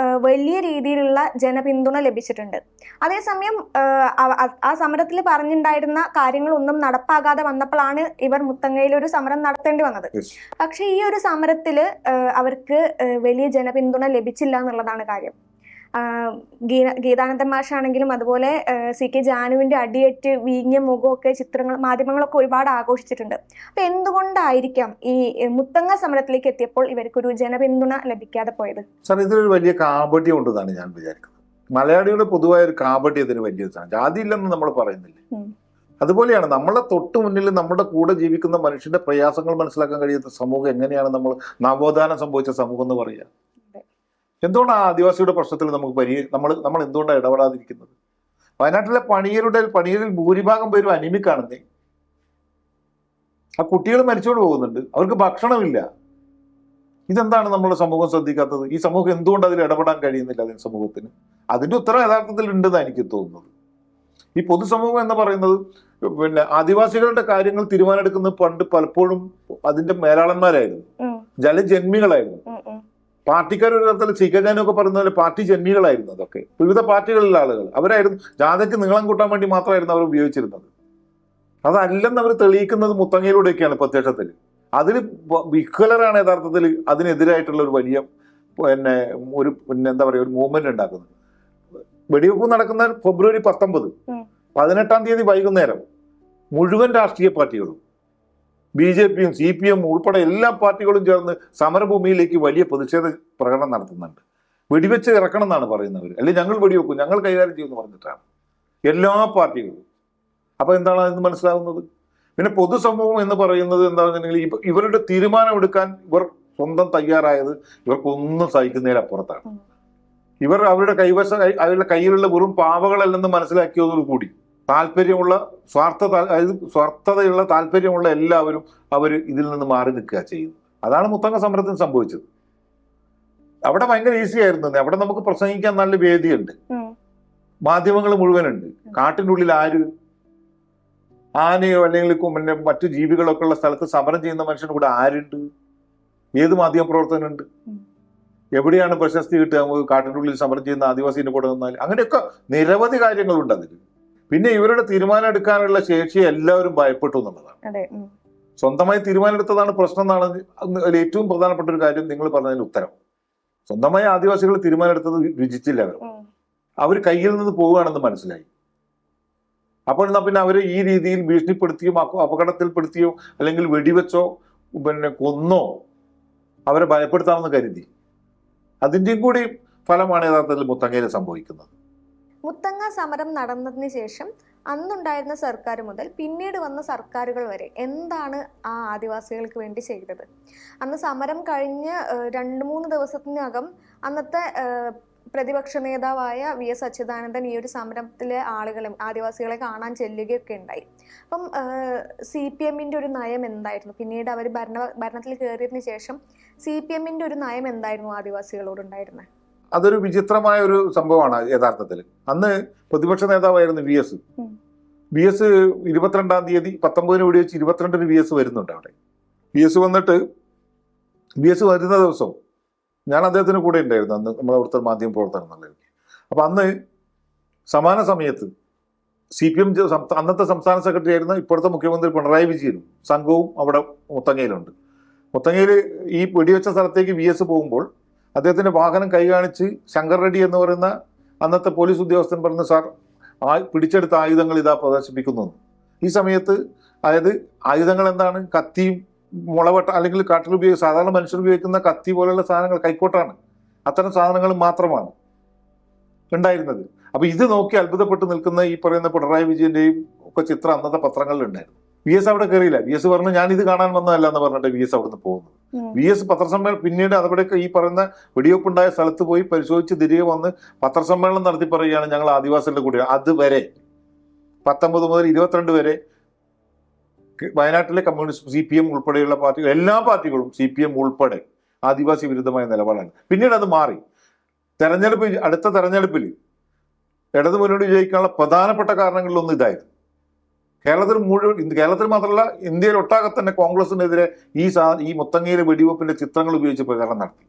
വലിയ രീതിയിലുള്ള ജനപിന്തുണ ലഭിച്ചിട്ടുണ്ട്. അതേസമയം ആ സമരത്തിൽ പറഞ്ഞിട്ടുണ്ടായിരുന്ന കാര്യങ്ങളൊന്നും നടപ്പാകാതെ വന്നപ്പോഴാണ് ഇവർ മുത്തങ്ങയിൽ ഒരു സമരം നടത്തേണ്ടി വന്നത്. പക്ഷെ ഈ ഒരു സമരത്തില് അവർക്ക് വലിയ ജനപിന്തുണ ലഭിച്ചില്ല എന്നുള്ളതാണ് കാര്യം. ഗീതാനന്ദൻ മാഷാണെങ്കിലും അതുപോലെ CK ജാനുവിന്റെ അടിയേറ്റ് വീങ്ങിയ മുഖമൊക്കെ ചിത്രങ്ങൾ മാധ്യമങ്ങളൊക്കെ ഒരുപാട് ആഘോഷിച്ചിട്ടുണ്ട്. അപ്പൊ എന്തുകൊണ്ടായിരിക്കാം ഈ മുത്തങ്ങ സമരത്തിലേക്ക് എത്തിയപ്പോൾ ഇവർക്കൊരു ജനപിന്തുണ ലഭിക്കാതെ പോയത്? സാർ, ഇതിലൊരു വലിയ കാപട്യം ഉണ്ടെന്നാണ് ഞാൻ വിചാരിക്കുന്നത്. മലയാളിയുടെ പൊതുവായ ഒരു കാപട്യത്തിന് വലിയ ജാതി ഇല്ലെന്ന് നമ്മൾ പറയുന്നില്ല. അതുപോലെയാണ് നമ്മളെ തൊട്ടു മുന്നിൽ നമ്മുടെ കൂടെ ജീവിക്കുന്ന മനുഷ്യന്റെ പ്രയാസങ്ങൾ മനസ്സിലാക്കാൻ കഴിയാത്ത സമൂഹം എങ്ങനെയാണ് നമ്മൾ നവോത്ഥാനം സംഭവിച്ച സമൂഹം എന്ന് പറയുക? എന്തുകൊണ്ടാണ് ആദിവാസിയുടെ പ്രശ്നത്തിൽ നമ്മൾ എന്തുകൊണ്ടാണ് ഇടപെടാതിരിക്കുന്നത്? വയനാട്ടിലെ പണിയരിൽ ഭൂരിഭാഗം പേരും അനിമിക്കാണെന്നേ. ആ കുട്ടികൾ മരിച്ചോണ്ട് പോകുന്നുണ്ട്, അവർക്ക് ഭക്ഷണമില്ല. ഇതെന്താണ് നമ്മുടെ സമൂഹം ശ്രദ്ധിക്കാത്തത്? ഈ സമൂഹം എന്തുകൊണ്ട് അതിൽ ഇടപെടാൻ കഴിയുന്നില്ല? സമൂഹത്തിന് അതിന്റെ ഉത്തരം യഥാർത്ഥത്തിൽ ഉണ്ടെന്നാണ് എനിക്ക് തോന്നുന്നത്. ഈ പൊതുസമൂഹം എന്ന് പറയുന്നത് ആദിവാസികളുടെ കാര്യങ്ങൾ തീരുമാനമെടുക്കുന്നത് പണ്ട് പലപ്പോഴും അതിന്റെ മേലാളന്മാരായിരുന്നു, ജലജന്മികളായിരുന്നു. പാർട്ടിക്കാർ ഒരു തരത്തിൽ ചികജാനൊക്കെ പറയുന്ന പോലെ പാർട്ടി ജന്മികളായിരുന്നു. അതൊക്കെ വിവിധ പാർട്ടികളിലുള്ള ആളുകൾ അവരായിരുന്നു. ജാഥയ്ക്ക് നീളം കൂട്ടാൻ വേണ്ടി മാത്രമായിരുന്നു അവർ ഉപയോഗിച്ചിരുന്നത്. അതല്ലെന്ന് അവർ തെളിയിക്കുന്നത് മുത്തങ്ങയിലൂടെയൊക്കെയാണ് പ്രത്യക്ഷത്തിൽ. അതിൽ വിഹ്വലരാണ് യഥാർത്ഥത്തിൽ അതിനെതിരായിട്ടുള്ള ഒരു വലിയ എന്താ പറയുക ഒരു മൂവ്മെന്റ് ഉണ്ടാക്കുന്നത്. വെടിവെപ്പ് നടക്കുന്ന ഫെബ്രുവരി 19, 18 തീയതി വൈകുന്നേരം മുഴുവൻ രാഷ്ട്രീയ പാർട്ടികളും BJPയും CPM ഉൾപ്പെടെ എല്ലാ പാർട്ടികളും ചേർന്ന് സമരഭൂമിയിലേക്ക് വലിയ പ്രതിഷേധ പ്രകടനം നടത്തുന്നുണ്ട്. വെടിവെച്ച് ഇറക്കണം എന്നാണ് പറയുന്നവർ, അല്ലെങ്കിൽ ഞങ്ങൾ വെടിവെക്കും, ഞങ്ങൾ കൈകാര്യം ചെയ്യുമെന്ന് പറഞ്ഞിട്ടാണ് എല്ലാ പാർട്ടികളും. അപ്പൊ എന്താണ് അതിന് മനസ്സിലാവുന്നത്? പിന്നെ പൊതുസമൂഹം എന്ന് പറയുന്നത് എന്താണെന്നുണ്ടെങ്കിൽ ഇവരുടെ തീരുമാനം എടുക്കാൻ ഇവർ സ്വന്തം തയ്യാറായത് ഇവർക്കൊന്നും സഹിക്കുന്നതിനപ്പുറത്താണ്. ഇവർ അവരുടെ കയ്യിലുള്ള വെറും പാവകളല്ലെന്ന് മനസ്സിലാക്കിയതോടുകൂടി താല്പര്യമുള്ള സ്വാർത്ഥതയുള്ള താല്പര്യമുള്ള എല്ലാവരും അവർ ഇതിൽ നിന്ന് മാറി നിൽക്കുക ചെയ്യുന്നു. അതാണ് മുത്തങ്ങ സമരത്തിന് സംഭവിച്ചത്. അവിടെ ഭയങ്കര ഈസി ആയിരുന്നു. അവിടെ നമുക്ക് പ്രസംഗിക്കാൻ നല്ല വേദിയുണ്ട്, മാധ്യമങ്ങൾ മുഴുവനുണ്ട്. കാട്ടിൻ്റെ ഉള്ളിൽ ആര്? ആനയോ അല്ലെങ്കിൽ പിന്നെ മറ്റു ജീവികളൊക്കെ ഉള്ള സ്ഥലത്ത് സമരം ചെയ്യുന്ന മനുഷ്യന് കൂടെ ആരുണ്ട്? ഏത് മാധ്യമ പ്രവർത്തകനുണ്ട്? എവിടെയാണ് പ്രശസ്തി കിട്ടുക? നമുക്ക് കാട്ടിൻ്റെ ഉള്ളിൽ സമരം ചെയ്യുന്ന ആദിവാസീന്റെ കൂടെ നിന്നാൽ? അങ്ങനെയൊക്കെ നിരവധി കാര്യങ്ങളുണ്ട് അതിൽ. പിന്നെ ഇവരുടെ തീരുമാനം എടുക്കാനുള്ള ശേഷിയെ എല്ലാവരും ഭയപ്പെട്ടു എന്നുള്ളതാണ്. സ്വന്തമായി തീരുമാനമെടുത്തതാണ് പ്രശ്നം എന്നാണ് അതിൽ ഏറ്റവും പ്രധാനപ്പെട്ട ഒരു കാര്യം നിങ്ങൾ പറഞ്ഞതിന് ഉത്തരം. സ്വന്തമായി ആദിവാസികൾ തീരുമാനമെടുത്തത് രുചിച്ചില്ല. അവർ കയ്യിൽ നിന്ന് പോവുകയാണെന്ന് മനസ്സിലായി. അപ്പോൾ എന്നാ പിന്നെ അവരെ ഈ രീതിയിൽ ഭീഷണിപ്പെടുത്തിയോ അപകടത്തിൽപ്പെടുത്തിയോ അല്ലെങ്കിൽ വെടിവെച്ചോ പിന്നെ കൊന്നോ അവരെ ഭയപ്പെടുത്താമെന്ന് കരുതി. അതിൻ്റെയും കൂടി ഫലമാണ് യഥാർത്ഥത്തിൽ മുത്തങ്ങയിൽ സംഭവിക്കുന്നത്. മുത്തങ്ങ സമരം നടന്നതിന് ശേഷം അന്നുണ്ടായിരുന്ന സർക്കാർ മുതൽ പിന്നീട് വന്ന സർക്കാരുകൾ വരെ എന്താണ് ആ ആദിവാസികൾക്ക് വേണ്ടി ചെയ്തത്? അന്ന് സമരം കഴിഞ്ഞ് 2-3 ദിവസത്തിനകം അന്നത്തെ പ്രതിപക്ഷ നേതാവായ VS അച്യുതാനന്ദൻ ഈ ഒരു സമരത്തിലെ ആളുകളെ, ആദിവാസികളെ കാണാൻ ചെല്ലുകയൊക്കെ ഉണ്ടായി. അപ്പം CPM-ന്റെ ഒരു നയം എന്തായിരുന്നു? പിന്നീട് അവർ ഭരണത്തിൽ കയറിയതിന് ശേഷം CPM-ന്റെ ഒരു നയം എന്തായിരുന്നു ആദിവാസികളോടുണ്ടായിരുന്നത്? അതൊരു വിചിത്രമായ ഒരു സംഭവമാണ് യഥാർത്ഥത്തിൽ. അന്ന് പ്രതിപക്ഷ നേതാവായിരുന്നു VS. VS 22-ാം തീയതി 19 വെടിവെച്ച് 22-ന് VS വരുന്നുണ്ട് അവിടെ. VS വന്നിട്ട് VS വരുന്ന ദിവസം ഞാൻ അദ്ദേഹത്തിന് കൂടെ ഉണ്ടായിരുന്നു. അന്ന് നമ്മളെ അവിടുത്തെ മാധ്യമ പ്രവർത്തനം എന്നുള്ളത്. അപ്പൊ അന്ന് സമാന സമയത്ത് CPM അന്നത്തെ സംസ്ഥാന സെക്രട്ടറി ആയിരുന്ന ഇപ്പോഴത്തെ മുഖ്യമന്ത്രി പിണറായി വിജയനും സംഘവും അവിടെ മുത്തങ്ങയിലുണ്ട്. മുത്തങ്ങയിൽ ഈ വെടിവെച്ച സ്ഥലത്തേക്ക് VS പോകുമ്പോൾ അദ്ദേഹത്തിന്റെ വാഹനം കൈ കാണിച്ച് ശങ്കർ റെഡ്ഡി എന്ന് പറയുന്ന അന്നത്തെ പോലീസ് ഉദ്യോഗസ്ഥൻ പറഞ്ഞു, സാർ പിടിച്ചെടുത്ത ആയുധങ്ങൾ ഇതാ പ്രദർശിപ്പിക്കുന്നു. ഈ സമയത്ത് അതായത് ആയുധങ്ങൾ എന്താണ്? കത്തിയും മുളവട്ട അല്ലെങ്കിൽ കാട്ടിൽ സാധാരണ മനുഷ്യർ ഉപയോഗിക്കുന്ന കത്തി പോലെയുള്ള സാധനങ്ങൾ, കൈക്കോട്ടാണ്, അത്തരം സാധനങ്ങൾ മാത്രമാണ് ഉണ്ടായിരുന്നത്. അപ്പൊ ഇത് നോക്കി അത്ഭുതപ്പെട്ട് നിൽക്കുന്ന ഈ പറയുന്ന പിണറായി വിജയന്റെയും ഒക്കെ ചിത്രം അന്നത്തെ പത്രങ്ങളിൽ ഉണ്ടായിരുന്നു. VS അവിടെ കയറിയില്ല. VS പറഞ്ഞു ഞാൻ ഇത് കാണാൻ വന്നതല്ല എന്ന് പറഞ്ഞിട്ട് VS അവിടുന്ന് പോകുന്നത്. VS പത്രസമ്മേളനം പിന്നീട് അവിടെ ഈ പറയുന്ന വെടിവെപ്പുണ്ടായ സ്ഥലത്ത് പോയി പരിശോധിച്ച് തിരികെ വന്ന് പത്രസമ്മേളനം നടത്തി പറയുകയാണ് ഞങ്ങൾ ആദിവാസികളുടെ കൂടെ. അതുവരെ 19 മുതൽ 22 വരെ വയനാട്ടിലെ കമ്മ്യൂണിസ്റ്റ് CPM ഉൾപ്പെടെയുള്ള പാർട്ടികൾ, എല്ലാ പാർട്ടികളും CPM ഉൾപ്പെടെ ആദിവാസി വിരുദ്ധമായ നിലപാടാണ്. പിന്നീട് അത് മാറി. അടുത്ത തെരഞ്ഞെടുപ്പിൽ ഇടതു മുന്നണി വിജയിക്കാനുള്ള പ്രധാനപ്പെട്ട കാരണങ്ങളിലൊന്നും ഇതായിരുന്നു. കേരളത്തിൽ മാത്രമല്ല ഇന്ത്യയിൽ ഒട്ടാകെ തന്നെ കോൺഗ്രസിനെതിരെ ഈ മുത്തങ്ങയിലെ വെടിവെപ്പിന്റെ ചിത്രങ്ങൾ ഉപയോഗിച്ച് പ്രചാരണം നടത്തി.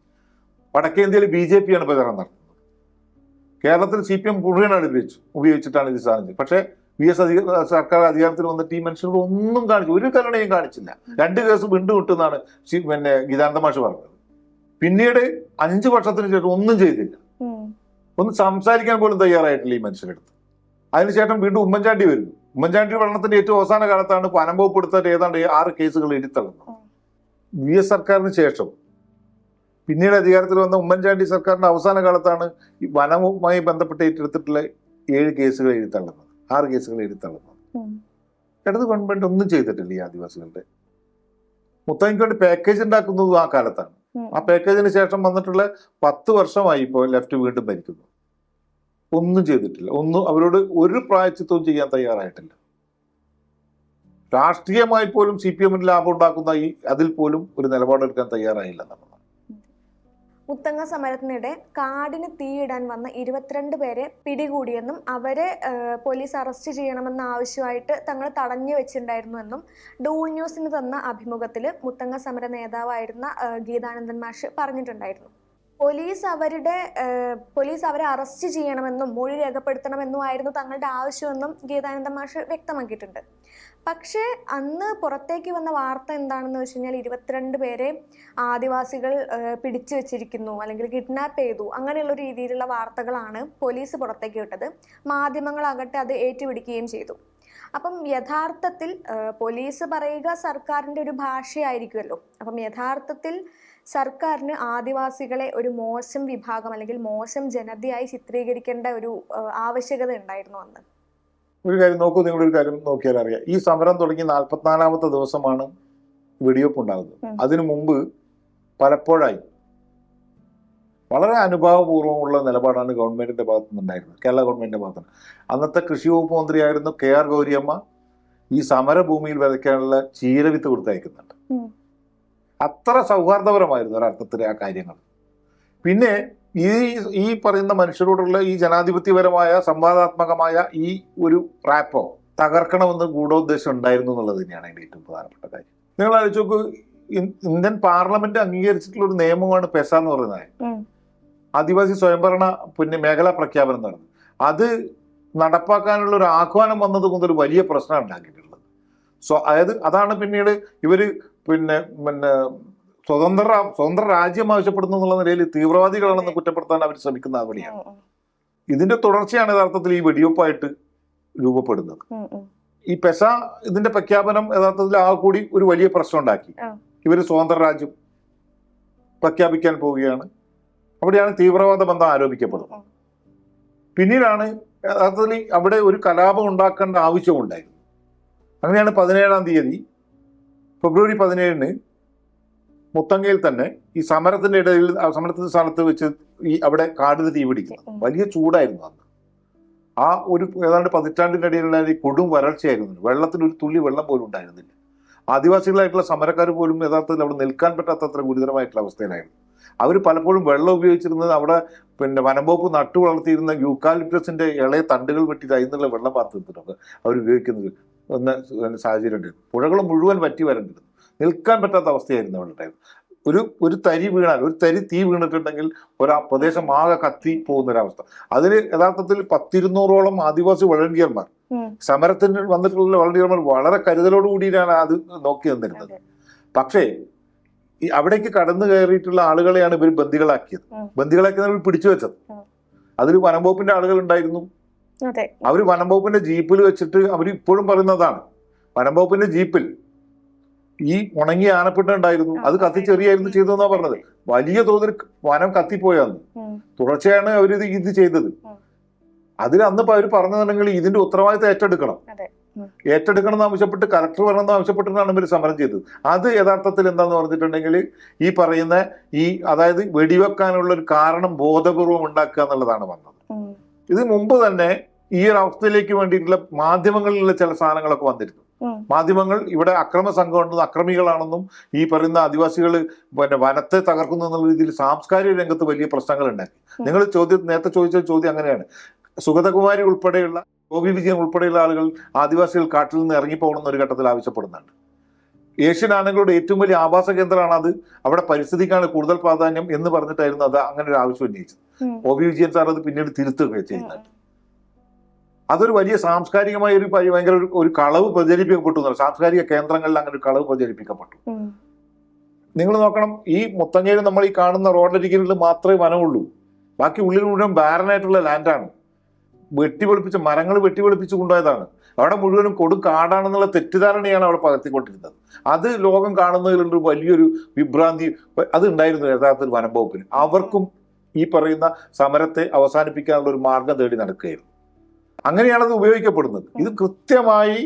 വടക്കേ ഇന്ത്യയിൽ BJP ആണ് പ്രചാരണം നടത്തുന്നത്. കേരളത്തിൽ CPM മുഴുവനാണ് ഉപയോഗിച്ചിട്ടാണ് ഇത് സാധിച്ചത്. പക്ഷേ VS സർക്കാർ അധികാരത്തിൽ വന്നിട്ട് ഈ മനുഷ്യരോട് ഒന്നും കാണിച്ചു, ഒരു കരുണയും കാണിച്ചില്ല. 2 കേസ് വിട്ടുവിട്ടെന്നാണ് പിന്നെ ഗീതാനന്ദ മാഷ് പറഞ്ഞത്. പിന്നീട് 5 വർഷത്തിന് ശേഷം ഒന്നും ചെയ്തില്ല, ഒന്ന് സംസാരിക്കാൻ പോലും തയ്യാറായിട്ടില്ല ഈ മനുഷ്യരെടുത്ത്. അതിനുശേഷം വീണ്ടും ഉമ്മൻചാണ്ടി വരുന്നു. ഉമ്മൻചാണ്ടി ഭരണത്തിന്റെ ഏറ്റവും അവസാന കാലത്താണ് അനുഭവപ്പെടുത്താൻ ഏതാണ്ട് 6 കേസുകൾ എഴുത്തള്ളുന്നത്. VS സർക്കാരിന് ശേഷം പിന്നീട് അധികാരത്തിൽ വന്ന ഉമ്മൻചാണ്ടി സർക്കാരിന്റെ അവസാന കാലത്താണ് ഈ വനവുമായി ബന്ധപ്പെട്ട് ഏറ്റെടുത്തിട്ടുള്ള 7 കേസുകൾ എഴുത്തള്ളുന്നത്, 6 കേസുകൾ എഴുത്തള്ളുന്നത്. ഇടത് ഗവൺമെന്റ് ഒന്നും ചെയ്തിട്ടില്ല ഈ ആദിവാസികളുടെ. മുത്തങ്ങയ്ക്ക് വേണ്ടി പാക്കേജ് ഉണ്ടാക്കുന്നതും ആ കാലത്താണ്. ആ പാക്കേജിന് ശേഷം വന്നിട്ടുള്ള 10 വർഷമായി ഇപ്പോൾ ലെഫ്റ്റ് വീണ്ടും ഭരിക്കുന്നു. ഒന്നും ചെയ്തിട്ടില്ല. അവരോട് ഒരു പ്രായച്ചിത്തവും ചെയ്യാൻ തയ്യാറായിട്ടില്ല. രാഷ്ട്രീയമായി പോലും CPM-ന് ലാഭം ഉണ്ടാക്കുന്ന അതിൽ പോലും ഒരു നിലപാടെടുക്കാൻ തയ്യാറായില്ല എന്നുള്ളതാണ്. മുത്തങ്ങ സമരത്തിനിടെ കാടിന് തീയിടാൻ വന്ന 22 പേരെ പിടികൂടിയെന്നും അവരെ പോലീസ് അറസ്റ്റ് ചെയ്യണമെന്ന ആവശ്യമായിട്ട് തങ്ങൾ തടഞ്ഞു വെച്ചിട്ടുണ്ടായിരുന്നുവെന്നും ഡൂൾ ന്യൂസിന് തന്ന അഭിമുഖത്തിൽ മുത്തങ്ങ സമര നേതാവായിരുന്ന ഗീതാനന്ദൻ മാഷ് പറഞ്ഞിട്ടുണ്ടായിരുന്നു. പോലീസ് അവരെ അറസ്റ്റ് ചെയ്യണമെന്നും മൊഴി രേഖപ്പെടുത്തണമെന്നും ആയിരുന്നു തങ്ങളുടെ ആവശ്യമെന്നും ഗീതാനന്ദ മാഷ് വ്യക്തമാക്കിയിട്ടുണ്ട്. പക്ഷേ അന്ന് പുറത്തേക്ക് വന്ന വാർത്ത എന്താണെന്ന് വെച്ച് കഴിഞ്ഞാൽ 22 പേരെ ആദിവാസികൾ പിടിച്ചു വെച്ചിരിക്കുന്നു അല്ലെങ്കിൽ കിഡ്നാപ്പ് ചെയ്തു, അങ്ങനെയുള്ള രീതിയിലുള്ള വാർത്തകളാണ് പോലീസ് പുറത്തേക്ക് വിട്ടത്. മാധ്യമങ്ങളാകട്ടെ അത് ഏറ്റുപിടിക്കുകയും ചെയ്തു. അപ്പം യഥാർത്ഥത്തിൽ പോലീസ് പറയുക സർക്കാരിൻ്റെ ഒരു ഭാഷയായിരിക്കുമല്ലോ. അപ്പം യഥാർത്ഥത്തിൽ സർക്കാരിന് ആദിവാസികളെ ഒരു മോശം വിഭാഗം അല്ലെങ്കിൽ മോശം ജനതയായി ചിത്രീകരിക്കേണ്ട ഒരു ആവശ്യകത ഉണ്ടായിരുന്നു അന്ന്. ഒരു കാര്യം നോക്കൂ, നിങ്ങളൊരു കാര്യം നോക്കിയാൽ അറിയാം. ഈ സമരം തുടങ്ങി 44-ാമത്തെ ദിവസമാണ് വെടിവെപ്പ് ഉണ്ടാകുന്നത്. അതിനു മുമ്പ് പലപ്പോഴായി വളരെ അനുഭാവപൂർവ്വമുള്ള നിലപാടാണ് ഗവൺമെന്റിന്റെ ഭാഗത്തു നിന്നുണ്ടായിരുന്നത്, കേരള ഗവൺമെന്റിന്റെ ഭാഗത്തുനിന്ന്. അന്നത്തെ കൃഷി വകുപ്പ് മന്ത്രിയായിരുന്നു KR ഗൗരിയമ്മ ഈ സമരഭൂമിയിൽ വിതയ്ക്കാനുള്ള ചീരവിത്ത് കൊടുത്തയക്കുന്നുണ്ട്. അത്ര സൗഹാർദ്ദപരമായിരുന്നു ഒരർത്ഥത്തിൽ ആ കാര്യങ്ങൾ. പിന്നെ ഈ പറയുന്ന മനുഷ്യരോടുള്ള ഈ ജനാധിപത്യപരമായ സംവാദാത്മകമായ ഈ ഒരു റാപ്പോ തകർക്കണമെന്ന് ഗൂഢോദ്ദേശം ഉണ്ടായിരുന്നു എന്നുള്ളത് തന്നെയാണ് അതിന്റെ ഏറ്റവും പ്രധാനപ്പെട്ട കാര്യം. നിങ്ങൾ ആലോചിച്ച് നോക്കൂ, ഇന്ത്യൻ പാർലമെന്റ് അംഗീകരിച്ചിട്ടുള്ള ഒരു നിയമമാണ് പെസ എന്ന് പറയുന്നത്, ആദിവാസി സ്വയംഭരണ മേഖലാ പ്രഖ്യാപനം എന്ന് പറയുന്നത്. അത് നടപ്പാക്കാനുള്ള ഒരു ആഹ്വാനം വന്നത് മുതൽ വലിയ പ്രശ്നം ഉണ്ടാക്കിയിട്ടുള്ളത്. അതാണ് പിന്നീട് ഇവര് സ്വതന്ത്ര രാജ്യം ആവശ്യപ്പെടുന്നു എന്നുള്ള നിലയിൽ തീവ്രവാദികളാണെന്ന് കുറ്റപ്പെടുത്താൻ അവർ ശ്രമിക്കുന്ന അവിടെയാണ്. ഇതിന്റെ തുടർച്ചയാണ് യഥാർത്ഥത്തിൽ ഈ വെടിവെപ്പായിട്ട് രൂപപ്പെടുന്നത്. ഈ പെസ ഇതിന്റെ പ്രഖ്യാപനം യഥാർത്ഥത്തിൽ ആ കൂടി ഒരു വലിയ പ്രശ്നം ഉണ്ടാക്കി. ഇവര് സ്വതന്ത്ര രാജ്യം പ്രഖ്യാപിക്കാൻ പോവുകയാണ്. അവിടെയാണ് തീവ്രവാദ ബന്ധം ആരോപിക്കപ്പെടുന്നത്. പിന്നീടാണ് യഥാർത്ഥത്തിൽ അവിടെ ഒരു കലാപം ഉണ്ടാക്കേണ്ട ആവശ്യമുണ്ടായിരുന്നു. അങ്ങനെയാണ് 17-ാം തീയതി ഫെബ്രുവരി 17-ന് മുത്തങ്ങയിൽ തന്നെ ഈ സമരത്തിന്റെ ഇടയിൽ സമരത്തിന്റെ സ്ഥലത്ത് വെച്ച് അവിടെ കാടിന് തീ പിടിക്കുന്നത്. വലിയ ചൂടായിരുന്നു അന്ന്. ആ ഒരു ഏതാണ്ട് പതിറ്റാണ്ടിനിടയിലുള്ള ഈ കൊടും വരൾച്ചയായിരുന്നു. വെള്ളത്തിന് ഒരു തുള്ളി വെള്ളം പോലും ഉണ്ടായിരുന്നില്ല. ആദിവാസികളായിട്ടുള്ള സമരക്കാർ പോലും യഥാർത്ഥത്തിൽ അവിടെ നിൽക്കാൻ പറ്റാത്തത്ര ഗുരുതരമായിട്ടുള്ള അവസ്ഥയിലായിരുന്നു. അവർ പലപ്പോഴും വെള്ളം ഉപയോഗിച്ചിരുന്നത് അവിടെ വനംവകുപ്പ് നട്ടു വളർത്തിയിരുന്ന യൂക്കാലിപ്റ്റസിന്റെ ഇളയ തണ്ടുകൾ വെട്ടിയിട്ട് അതിൽ നിന്നുള്ള വെള്ളം പാർത്തിട്ടുണ്ട് അവർ ഉപയോഗിക്കുന്നത് എന്ന സാഹചര്യമുണ്ട്. പുഴകൾ മുഴുവൻ വറ്റി വരണ്ടിരുന്നു. നിൽക്കാൻ പറ്റാത്ത അവസ്ഥയായിരുന്നു അവിടെ. ഒരു തരി വീണാൽ, ഒരു തരി തീ വീണിട്ടുണ്ടെങ്കിൽ പ്രദേശം ആകെ കത്തി പോകുന്നൊരവസ്ഥ. അതിൽ യഥാർത്ഥത്തിൽ 100-200ഓളം ആദിവാസി വളണ്ടിയർമാർ, സമരത്തിന് വന്നിട്ടുള്ള വളണ്ടിയർമാർ വളരെ കരുതലോടുകൂടിയാണ് അത് നോക്കി നിന്നിരുന്നത്. പക്ഷേ അവിടേക്ക് കടന്നു കയറിയിട്ടുള്ള ആളുകളെയാണ് ഇവർ ബന്ദികളാക്കിയത്. ബന്ദികളാക്കിയത് പിടിച്ചു വെച്ചത്. അതിൽ വനംവകുപ്പിന്റെ ആളുകൾ ഉണ്ടായിരുന്നു. അവർ വനംവകുപ്പിന്റെ ജീപ്പിൽ വെച്ചിട്ട് അവർ ഇപ്പോഴും പറയുന്നതാണ്, വനംവകുപ്പിന്റെ ജീപ്പിൽ ഈ ഉണങ്ങിയ ആനപ്പിണ്ട ഉണ്ടായിരുന്നു, അത് കത്തിച്ചെറിയായിരുന്നു ചെയ്തതെന്നാ പറഞ്ഞത്. വലിയ തോതിൽ വനം കത്തിപ്പോയാന്ന്. തുടർച്ചയാണ് അവർ ഇത് ചെയ്തത്. അതിൽ അന്ന് അവർ പറഞ്ഞിട്ടുണ്ടെങ്കിൽ ഇതിന്റെ ഉത്തരവാദിത്തം ഏറ്റെടുക്കണം എന്ന് ആവശ്യപ്പെട്ട് കലക്ടർ വരണമെന്ന് ആവശ്യപ്പെട്ടിട്ടാണ് ഇവർ സമരം ചെയ്തത്. അത് യഥാർത്ഥത്തിൽ എന്താന്ന് പറഞ്ഞിട്ടുണ്ടെങ്കിൽ ഈ പറയുന്ന അതായത് വെടിവെക്കാനുള്ള ഒരു കാരണം ബോധപൂർവം ഉണ്ടാക്കുക എന്നുള്ളതാണ് വന്നത്. ഇത് മുമ്പ് തന്നെ ഈ ഒരു അവസ്ഥയിലേക്ക് വേണ്ടിയിട്ടുള്ള മാധ്യമങ്ങളിലുള്ള ചില സാധനങ്ങളൊക്കെ വന്നിരുന്നു. മാധ്യമങ്ങൾ ഇവിടെ അക്രമ സംഘമുണ്ടെന്നും അക്രമികളാണെന്നും ഈ പറയുന്ന ആദിവാസികൾ വനത്തെ തകർക്കുന്നു എന്നുള്ള രീതിയിൽ സാംസ്കാരിക രംഗത്ത് വലിയ പ്രശ്നങ്ങൾ ഉണ്ടാക്കി. നിങ്ങൾ നേരത്തെ ചോദിച്ച ചോദ്യം അങ്ങനെയാണ്. സുഗതകുമാരി ഉൾപ്പെടെയുള്ള ഗോപി വിജയൻ ഉൾപ്പെടെയുള്ള ആളുകൾ ആദിവാസികൾ കാട്ടിൽ നിന്ന് ഇറങ്ങിപ്പോകണമെന്ന് ഒരു ഘട്ടത്തിൽ ആവശ്യപ്പെടുന്നുണ്ട്. ഏഷ്യൻ ആനകളുടെ ഏറ്റവും വലിയ ആവാസ കേന്ദ്രമാണ് അത്, അവിടെ പരിസ്ഥിതിക്കാണ് കൂടുതൽ പ്രാധാന്യം എന്ന് പറഞ്ഞിട്ടായിരുന്നു അത് അങ്ങനെ ഒരു ആവശ്യം ഉന്നയിച്ചത്. ഗോപി വിജയൻ സാർ അത് പിന്നീട് തിരുത്തുകയാണ് ചെയ്യുന്നുണ്ട്. അതൊരു വലിയ സാംസ്കാരികമായ ഭയങ്കര ഒരു കളവ് പ്രചരിപ്പിക്കപ്പെട്ടു. സാംസ്കാരിക കേന്ദ്രങ്ങളിൽ അങ്ങനെ ഒരു കളവ് പ്രചരിപ്പിക്കപ്പെട്ടു. നിങ്ങൾ നോക്കണം, ഈ മുത്തങ്ങയിൽ നമ്മൾ ഈ കാണുന്ന റോഡരികിൽ മാത്രമേ വനമുള്ളൂ. ബാക്കി ഉള്ളിൽ മുഴുവൻ ബാരനായിട്ടുള്ള ലാൻഡാണ്. മരങ്ങൾ വെട്ടിവെളിപ്പിച്ച് കൊണ്ടുപോയതാണ്. അവിടെ മുഴുവനും കൊടും കാടാണെന്നുള്ള തെറ്റിദ്ധാരണയാണ് അവിടെ പകർത്തിക്കൊണ്ടിരുന്നത്. അത് ലോകം കാണുന്നതിലൊരു വലിയൊരു വിഭ്രാന്തി അത് ഉണ്ടായിരുന്നു യഥാർത്ഥത്തിൽ വനംവകുപ്പിന്. അവർക്കും ഈ പറയുന്ന സമരത്തെ അവസാനിപ്പിക്കാനുള്ള ഒരു മാർഗം തേടി നടക്കുകയായിരുന്നു. അങ്ങനെയാണ് അത് ഉപയോഗിക്കപ്പെടുന്നത്. ഇത് കൃത്യമായി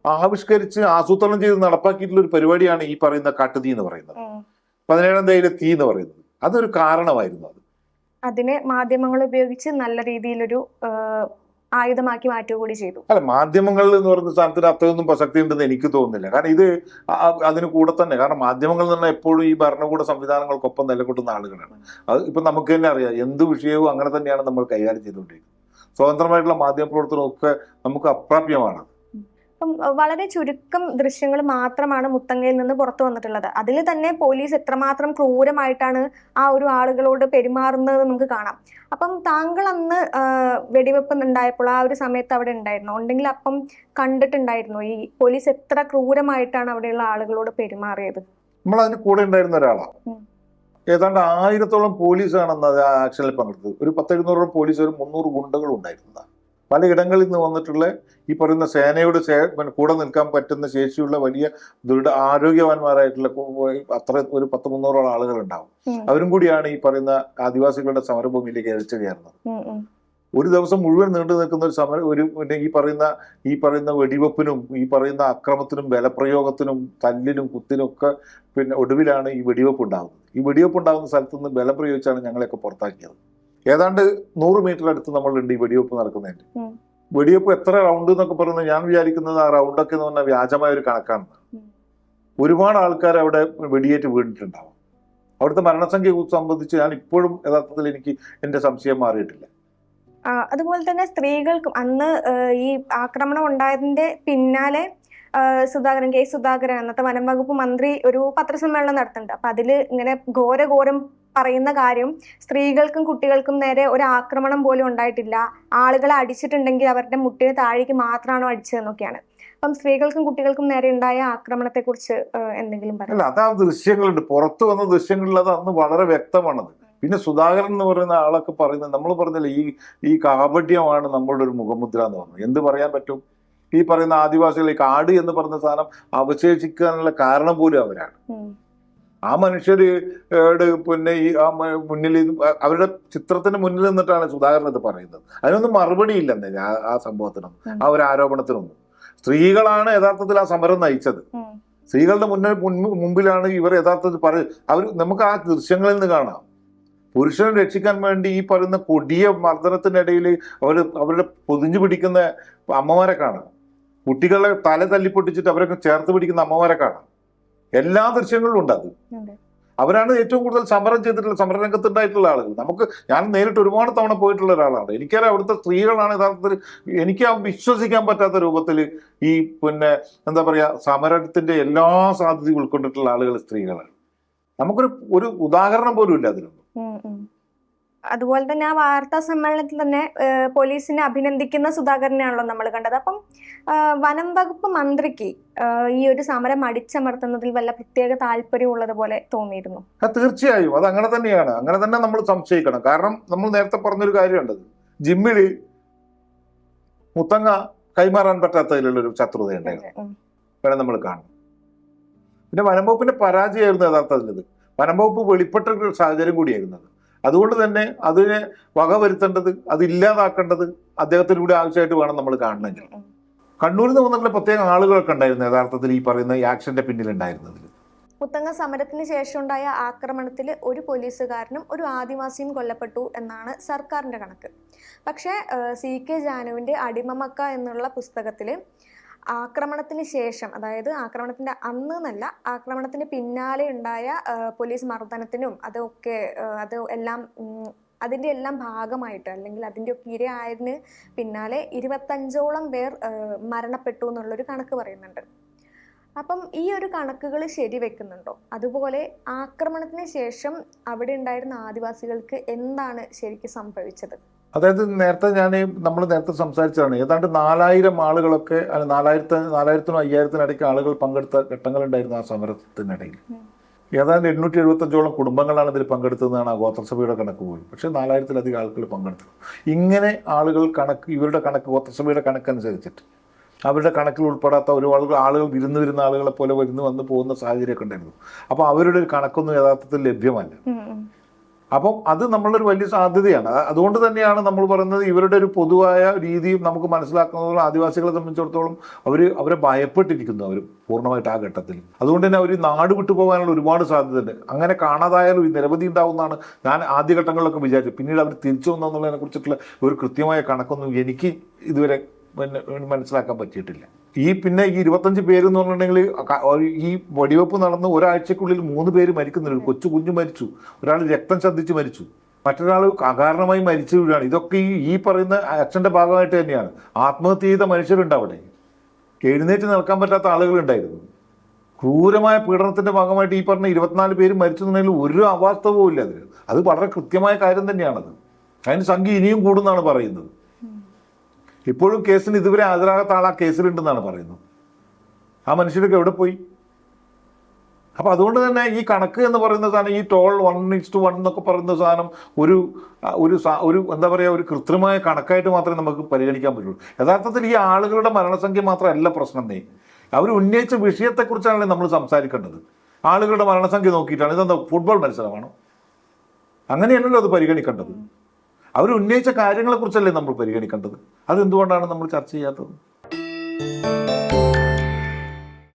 ആവിഷ്കരിച്ച് ആസൂത്രണം ചെയ്ത് നടപ്പാക്കിയിട്ടുള്ള ഒരു പരിപാടിയാണ് ഈ പറയുന്ന കാട്ടുതീ എന്ന് പറയുന്നത്, 17-ാം തീയതിയിലെ തീ എന്ന് പറയുന്നത്. അതൊരു കാരണമായിരുന്നു. അതിനെ മാധ്യമങ്ങൾ ഉപയോഗിച്ച് നല്ല രീതിയിലൊരു ആയുധമാക്കി മാറ്റുക കൂടി ചെയ്തു. അല്ല, മാധ്യമങ്ങൾ എന്ന് പറയുന്ന സ്ഥാനത്തിന് അത്രയൊന്നും പ്രസക്തി ഉണ്ടെന്ന് എനിക്ക് തോന്നുന്നില്ല. കാരണം ഇത് അതിന് കൂടെ തന്നെ, കാരണം മാധ്യമങ്ങൾ എന്ന് പറഞ്ഞാൽ എപ്പോഴും ഈ ഭരണകൂട സംവിധാനങ്ങൾക്കൊപ്പം നിലകൊള്ളുന്ന ആളുകളാണ്. അത് ഇപ്പൊ നമുക്ക് തന്നെ അറിയാം, എന്ത് വിഷയവും അങ്ങനെ തന്നെയാണ് നമ്മൾ കൈകാര്യം ചെയ്തുകൊണ്ടിരിക്കുന്നത്. സ്വതന്ത്രമായിട്ടുള്ള മാധ്യമ പ്രവർത്തനമൊക്കെ നമുക്ക് അപ്രാപ്യമാണ്. വളരെ ചുരുക്കം ദൃശ്യങ്ങൾ മാത്രമാണ് മുത്തങ്ങയിൽ നിന്ന് പുറത്തു വന്നിട്ടുള്ളത്. അതിൽ തന്നെ പോലീസ് എത്രമാത്രം ക്രൂരമായിട്ടാണ് ആ ഒരു ആളുകളോട് പെരുമാറുന്നത് നമുക്ക് കാണാം. അപ്പം താങ്കൾ അന്ന് വെടിവെപ്പ് ഉണ്ടായപ്പോൾ ആ ഒരു സമയത്ത് അവിടെ ഉണ്ടായിരുന്നു ഉണ്ടെങ്കിൽ അപ്പം കണ്ടിട്ടുണ്ടായിരുന്നു ഈ പോലീസ് എത്ര ക്രൂരമായിട്ടാണ് അവിടെയുള്ള ആളുകളോട് പെരുമാറിയത്? നമ്മൾ അതിന് കൂടെ ഉണ്ടായിരുന്ന ഒരാളാണ്. ഏതാണ്ട് 1000-ഓളം പോലീസാണ് അന്ന് അത് ആക്ഷനിൽ പങ്കെടുത്തത്. ഒരു 10-700 പോലീസുകാരും 300 ഗുണ്ടകളും ഉണ്ടായിരുന്നതാണ്. പലയിടങ്ങളിൽ നിന്ന് വന്നിട്ടുള്ള ഈ പറയുന്ന സേനയോട് കൂടെ നിൽക്കാൻ പറ്റുന്ന ശേഷിയുള്ള വലിയ ആരോഗ്യവാന്മാരായിട്ടുള്ള ഒരു 100-300 ആളുകൾ ഉണ്ടാവും. അവരും കൂടിയാണ് ഈ പറയുന്ന ആദിവാസികളുടെ സമരഭൂമിയിലേക്ക് ഇരച്ചു കയറുന്നത്. ഒരു ദിവസം മുഴുവൻ നീണ്ടു നിൽക്കുന്ന ഒരു സമരം, ഈ പറയുന്ന വെടിവെപ്പിനും ഈ പറയുന്ന അക്രമത്തിനും ബലപ്രയോഗത്തിനും തല്ലിനും കുത്തിനും ഒക്കെ ഒടുവിലാണ് ഈ വെടിവെപ്പ് ഉണ്ടാകുന്നത്. ഈ വെടിവെപ്പ് ഉണ്ടാകുന്ന സ്ഥലത്ത് നിന്ന് ബലം പ്രയോഗിച്ചാണ് ഞങ്ങളെയൊക്കെ പുറത്താക്കിയത്. ഏതാണ്ട് 100 മീറ്റർ അടുത്ത് നമ്മളുണ്ട് ഈ വെടിവെപ്പ് നടക്കുന്നതിന്. വെടിവെപ്പ് എത്ര റൗണ്ട് എന്നൊക്കെ പറയുന്നത് ഞാൻ വിചാരിക്കുന്നത് ആ റൗണ്ടൊക്കെ എന്ന് പറഞ്ഞാൽ വ്യാജമായ ഒരു കണക്കാണ്. ഒരുപാട് ആൾക്കാർ അവിടെ വെടിയേറ്റ് വീണിട്ടുണ്ടാവും. അവിടുത്തെ മരണസംഖ്യ സംബന്ധിച്ച് ഞാൻ ഇപ്പോഴും യഥാർത്ഥത്തിൽ എനിക്ക് എൻ്റെ സംശയം മാറിയിട്ടില്ല. അതുപോലെ തന്നെ സ്ത്രീകൾക്കും അന്ന് ഈ ആക്രമണം ഉണ്ടായതിന്റെ പിന്നാലെ കെ സുധാകരൻ അന്നത്തെ വനം വകുപ്പ് മന്ത്രി ഒരു പത്രസമ്മേളനം നടത്തുന്നുണ്ട്. അപ്പൊ അതില് ഇങ്ങനെ ഘോരം പറയുന്ന കാര്യം സ്ത്രീകൾക്കും കുട്ടികൾക്കും നേരെ ഒരു ആക്രമണം പോലും ഉണ്ടായിട്ടില്ല, ആളുകളെ അടിച്ചിട്ടുണ്ടെങ്കിൽ അവരുടെ മുട്ടിന് താഴേക്ക് മാത്രമാണോ അടിച്ചതെന്നൊക്കെയാണ്. അപ്പം സ്ത്രീകൾക്കും കുട്ടികൾക്കും നേരെ ഉണ്ടായ ആക്രമണത്തെ കുറിച്ച് എന്തെങ്കിലും പറയാം? അല്ല, അതാ ദൃശ്യങ്ങളുണ്ട്, പുറത്തു വന്ന ദൃശ്യങ്ങളിൽ അത് അന്ന് വളരെ വ്യക്തമാണത്. പിന്നെ സുധാകരൻ എന്ന് പറയുന്ന ആളൊക്കെ പറയുന്നത്, നമ്മൾ പറഞ്ഞില്ല ഈ കാപട്യമാണ് നമ്മളുടെ ഒരു മുഖമുദ്ര എന്ന് പറഞ്ഞത്. എന്ത് പറയാൻ പറ്റും? ഈ പറയുന്ന ആദിവാസികൾ, ഈ കാട് എന്ന് പറഞ്ഞ സാധനം അവശേഷിക്കാനുള്ള കാരണം പോലും അവരാണ്. ആ മനുഷ്യര് പിന്നെ ഈ മുന്നിൽ അവരുടെ ചിത്രത്തിന് മുന്നിൽ നിന്നിട്ടാണ് മുഖ്യമന്ത്രി ഇത് പറയുന്നത്. അതിനൊന്നും മറുപടി ഇല്ലെന്നേ ആ സംഭവത്തിനൊന്നും, ആ ഒരു ആരോപണത്തിനൊന്നും. സ്ത്രീകളാണ് യഥാർത്ഥത്തിൽ ആ സമരം നയിച്ചത്. സ്ത്രീകളുടെ മുമ്പിലാണ് ഇവർ യഥാർത്ഥത്തിൽ നമുക്ക് ആ ദൃശ്യങ്ങളിൽ നിന്ന് കാണാം. പുരുഷനെ രക്ഷിക്കാൻ വേണ്ടി ഈ പറയുന്ന കൊടിയ മർദ്ദനത്തിനിടയിൽ അവരുടെ പൊതിഞ്ഞു പിടിക്കുന്ന അമ്മമാരെ കാണാം. കുട്ടികളെ തല തല്ലിപ്പൊട്ടിച്ചിട്ട് അവരൊക്കെ ചേർത്ത് പിടിക്കുന്ന അമ്മമാരെ കാണാം. എല്ലാ ദൃശ്യങ്ങളിലും ഉണ്ട് അത്. അവരാണ് ഏറ്റവും കൂടുതൽ സമരം ചെയ്തിട്ടുള്ള, സമരരംഗത്ത് ഉണ്ടായിട്ടുള്ള ആളുകൾ. ഞാൻ നേരിട്ട് ഒരുപാട് തവണ പോയിട്ടുള്ള ഒരാളാണ്. എനിക്കറിയാം അവിടുത്തെ സ്ത്രീകളാണ് യഥാർത്ഥത്തിൽ എനിക്ക് വിശ്വസിക്കാൻ പറ്റാത്ത രൂപത്തിൽ ഈ പിന്നെ എന്താ പറയാ സമരത്തിന്റെ എല്ലാ സാധ്യതയും ഉൾക്കൊണ്ടിട്ടുള്ള ആളുകൾ സ്ത്രീകളാണ്. ഒരു ഉദാഹരണം പോലും ഇല്ല അതിനൊന്നും. അതുപോലെ തന്നെ ആ വാർത്താ സമ്മേളനത്തിൽ തന്നെ പോലീസിനെ അഭിനന്ദിക്കുന്ന സുധാകരനെയാണല്ലോ നമ്മൾ കണ്ടത്. അപ്പം വനം വകുപ്പ് മന്ത്രിക്ക് ഈ ഒരു സമരം അടിച്ചമർത്തുന്നതിൽ വല്ല പ്രത്യേക താല്പര്യം ഉള്ളതുപോലെ തോന്നിയിരുന്നു? തീർച്ചയായും അത് അങ്ങനെ തന്നെയാണ്. അങ്ങനെ തന്നെ നമ്മൾ സംശയിക്കണം. കാരണം നമ്മൾ നേരത്തെ പറഞ്ഞൊരു കാര്യമുണ്ടത്, ജിമ്മില് മുത്തങ്ങ കൈമാറാൻ പറ്റാത്തതിലുള്ളൊരു ശത്രുതയുണ്ടായിരുന്നു, വേണം നമ്മൾ കാണും. പിന്നെ വനം വകുപ്പിന്റെ പരാജയമായിരുന്നു യഥാർത്ഥത്തിൽ. വനം വകുപ്പ് വെളിപ്പെട്ട ഒരു സാഹചര്യം കൂടിയായിരുന്നത്. അതുകൊണ്ട് തന്നെ അതിനെ വകവരുത്തേണ്ടത്, അത് ഇല്ലാതാക്കേണ്ടത് അദ്ദേഹത്തിലൂടെ ആവശ്യമായിട്ട് വേണം നമ്മൾ കാണണമെങ്കിൽ. കണ്ണൂരിൽ നിന്ന് വന്നിട്ടുള്ള പ്രത്യേക ആളുകളൊക്കെ ഉണ്ടായിരുന്നു യഥാർത്ഥത്തിൽ ഈ പറയുന്ന ഈ ആക്ഷന്റെ പിന്നിലുണ്ടായിരുന്നതിൽ. മുത്തങ്ങ സമരത്തിന് ശേഷം ഉണ്ടായ ആക്രമണത്തിൽ ഒരു പോലീസുകാരനും ഒരു ആദിവാസിയും കൊല്ലപ്പെട്ടു എന്നാണ് സർക്കാരിന്റെ കണക്ക്. പക്ഷേ CK ജാനുവിന്റെ അടിമമക്ക എന്നുള്ള പുസ്തകത്തിൽ ആക്രമണത്തിന് ശേഷം, അതായത് ആക്രമണത്തിന്റെ അന്ന് എന്നല്ല, ആക്രമണത്തിന് പിന്നാലെ ഉണ്ടായ പോലീസ് മർദ്ദനത്തിനും അതിന്റെ എല്ലാം ഭാഗമായിട്ട്, അല്ലെങ്കിൽ അതിന്റെ ഒക്കെ ഇരയായതിന് പിന്നാലെ 25ഓളം പേർ മരണപ്പെട്ടു എന്നുള്ളൊരു കണക്ക് പറയുന്നുണ്ട്. അപ്പം ഈ ഒരു കണക്കുകൾ ശരിവെക്കുന്നുണ്ടോ? അതുപോലെ ആക്രമണത്തിന് ശേഷം അവിടെ ഉണ്ടായിരുന്ന ആദിവാസികൾക്ക് എന്താണ് ശരിക്കും സംഭവിച്ചത്? അതായത് നമ്മൾ നേരത്തെ സംസാരിച്ചതാണ്, ഏതാണ്ട് 4000 ആളുകളൊക്കെ, 4000-നും 5000-നും ഇടയ്ക്ക് ആളുകൾ പങ്കെടുത്ത ഘട്ടങ്ങളുണ്ടായിരുന്നു ആ സമരത്തിനിടയിൽ. ഏതാണ്ട് 875ഓളം കുടുംബങ്ങളാണ് ഇതിൽ പങ്കെടുത്തതെന്നാണ് ആ ഗോത്രസഭയുടെ കണക്ക് പോലും. പക്ഷേ 4000-ലധികം ആളുകൾ പങ്കെടുത്തു. ഇങ്ങനെ ആളുകൾ ഇവരുടെ കണക്ക്, ഗോത്രസഭയുടെ കണക്കനുസരിച്ചിട്ട് അവരുടെ കണക്കിൽ ഉൾപ്പെടാത്ത ആളുകൾ വരുന്ന ആളുകളെ പോലെ വന്ന് പോകുന്ന സാഹചര്യമൊക്കെ ഉണ്ടായിരുന്നു. അപ്പോൾ അവരുടെ ഒരു കണക്കൊന്നും യഥാർത്ഥത്തിൽ ലഭ്യമല്ല. അപ്പം അത് നമ്മളൊരു വലിയ സാധ്യതയാണ്. അതുകൊണ്ട് തന്നെയാണ് നമ്മൾ പറയുന്നത്, ഇവരുടെ ഒരു പൊതുവായ രീതിയും നമുക്ക് മനസ്സിലാക്കുന്നതോളം ആദിവാസികളെ സംബന്ധിച്ചിടത്തോളം അവരെ ഭയപ്പെട്ടിരിക്കുന്നു അവർ പൂർണ്ണമായിട്ട് ആ ഘട്ടത്തിൽ. അതുകൊണ്ട് തന്നെ അവർ നാട് വിട്ടു പോകാനുള്ള ഒരുപാട് സാധ്യതയുണ്ട്. അങ്ങനെ കാണാതായാലും നിരവധി ഉണ്ടാവുമെന്നാണ് ഞാൻ ആദ്യഘട്ടങ്ങളിലൊക്കെ വിചാരിച്ചത്. പിന്നീട് അവർ തിരിച്ചു വന്നതിനെ കുറിച്ചിട്ടുള്ള ഒരു കൃത്യമായ കണക്കൊന്നും എനിക്ക് ഇതുവരെ മനസ്സിലാക്കാൻ പറ്റിയിട്ടില്ല. ഈ 25 പേര് എന്ന് പറഞ്ഞിട്ടുണ്ടെങ്കിൽ ഈ വെടിവെപ്പ് നടന്ന് ഒരാഴ്ചക്കുള്ളിൽ 3 പേര് മരിക്കുന്നുണ്ട്. കൊച്ചു കുഞ്ഞു മരിച്ചു, ഒരാൾ രക്തം ഛർദ്ദിച്ച് മരിച്ചു, മറ്റൊരാൾ അകാരണമായി മരിച്ചു വീഴാണ്. ഇതൊക്കെ ഈ പറയുന്ന ആക്ഷന്റെ ഭാഗമായിട്ട് തന്നെയാണ്. ആത്മഹത്യ ചെയ്ത മനുഷ്യരുണ്ട് അവിടെ, എഴുന്നേറ്റ് നിൽക്കാൻ പറ്റാത്ത ആളുകളുണ്ടായിരുന്നു. ക്രൂരമായ പീഡനത്തിന്റെ ഭാഗമായിട്ട് ഈ പറഞ്ഞ 24 പേര് മരിച്ചു എന്നുണ്ടെങ്കിൽ ഒരു അവാസ്തവവും ഇല്ല. അത് വളരെ കൃത്യമായ കാര്യം തന്നെയാണത്. അതിന് സംഖ്യ ഇനിയും കൂടുന്നാണ് പറയുന്നത്. ഇപ്പോഴും കേസിന് ഇതുവരെ ഹാജരാകാത്ത ആൾ ആ കേസിലുണ്ടെന്നാണ് പറയുന്നത്. ആ മനുഷ്യരൊക്കെ എവിടെ പോയി? അപ്പം അതുകൊണ്ട് തന്നെ ഈ കണക്ക് എന്ന് പറയുന്ന സാധനം, ഈ ടോൾ 1:1 എന്നൊക്കെ പറയുന്ന സാധനം ഒരു എന്താ പറയുക, ഒരു കൃത്രിമമായ കണക്കായിട്ട് മാത്രമേ നമുക്ക് പരിഗണിക്കാൻ പറ്റുള്ളൂ. യഥാർത്ഥത്തിൽ ഈ ആളുകളുടെ മരണസംഖ്യ മാത്രമല്ല പ്രശ്നം. അവർ ഉന്നയിച്ച വിഷയത്തെക്കുറിച്ചാണല്ലേ നമ്മൾ സംസാരിക്കേണ്ടത്. ആളുകളുടെ മരണസംഖ്യ നോക്കിയിട്ടാണ് ഇതെന്താ ഫുട്ബോൾ മത്സരമാണോ? അങ്ങനെയല്ലല്ലോ അത് പരിഗണിക്കേണ്ടത്. അവർ ഉന്നയിച്ച കാര്യങ്ങളെക്കുറിച്ചല്ലേ നമ്മൾ പരിഗണിക്കേണ്ടത്. അതെന്തുകൊണ്ടാണ് നമ്മൾ ചർച്ച ചെയ്യാത്തത്?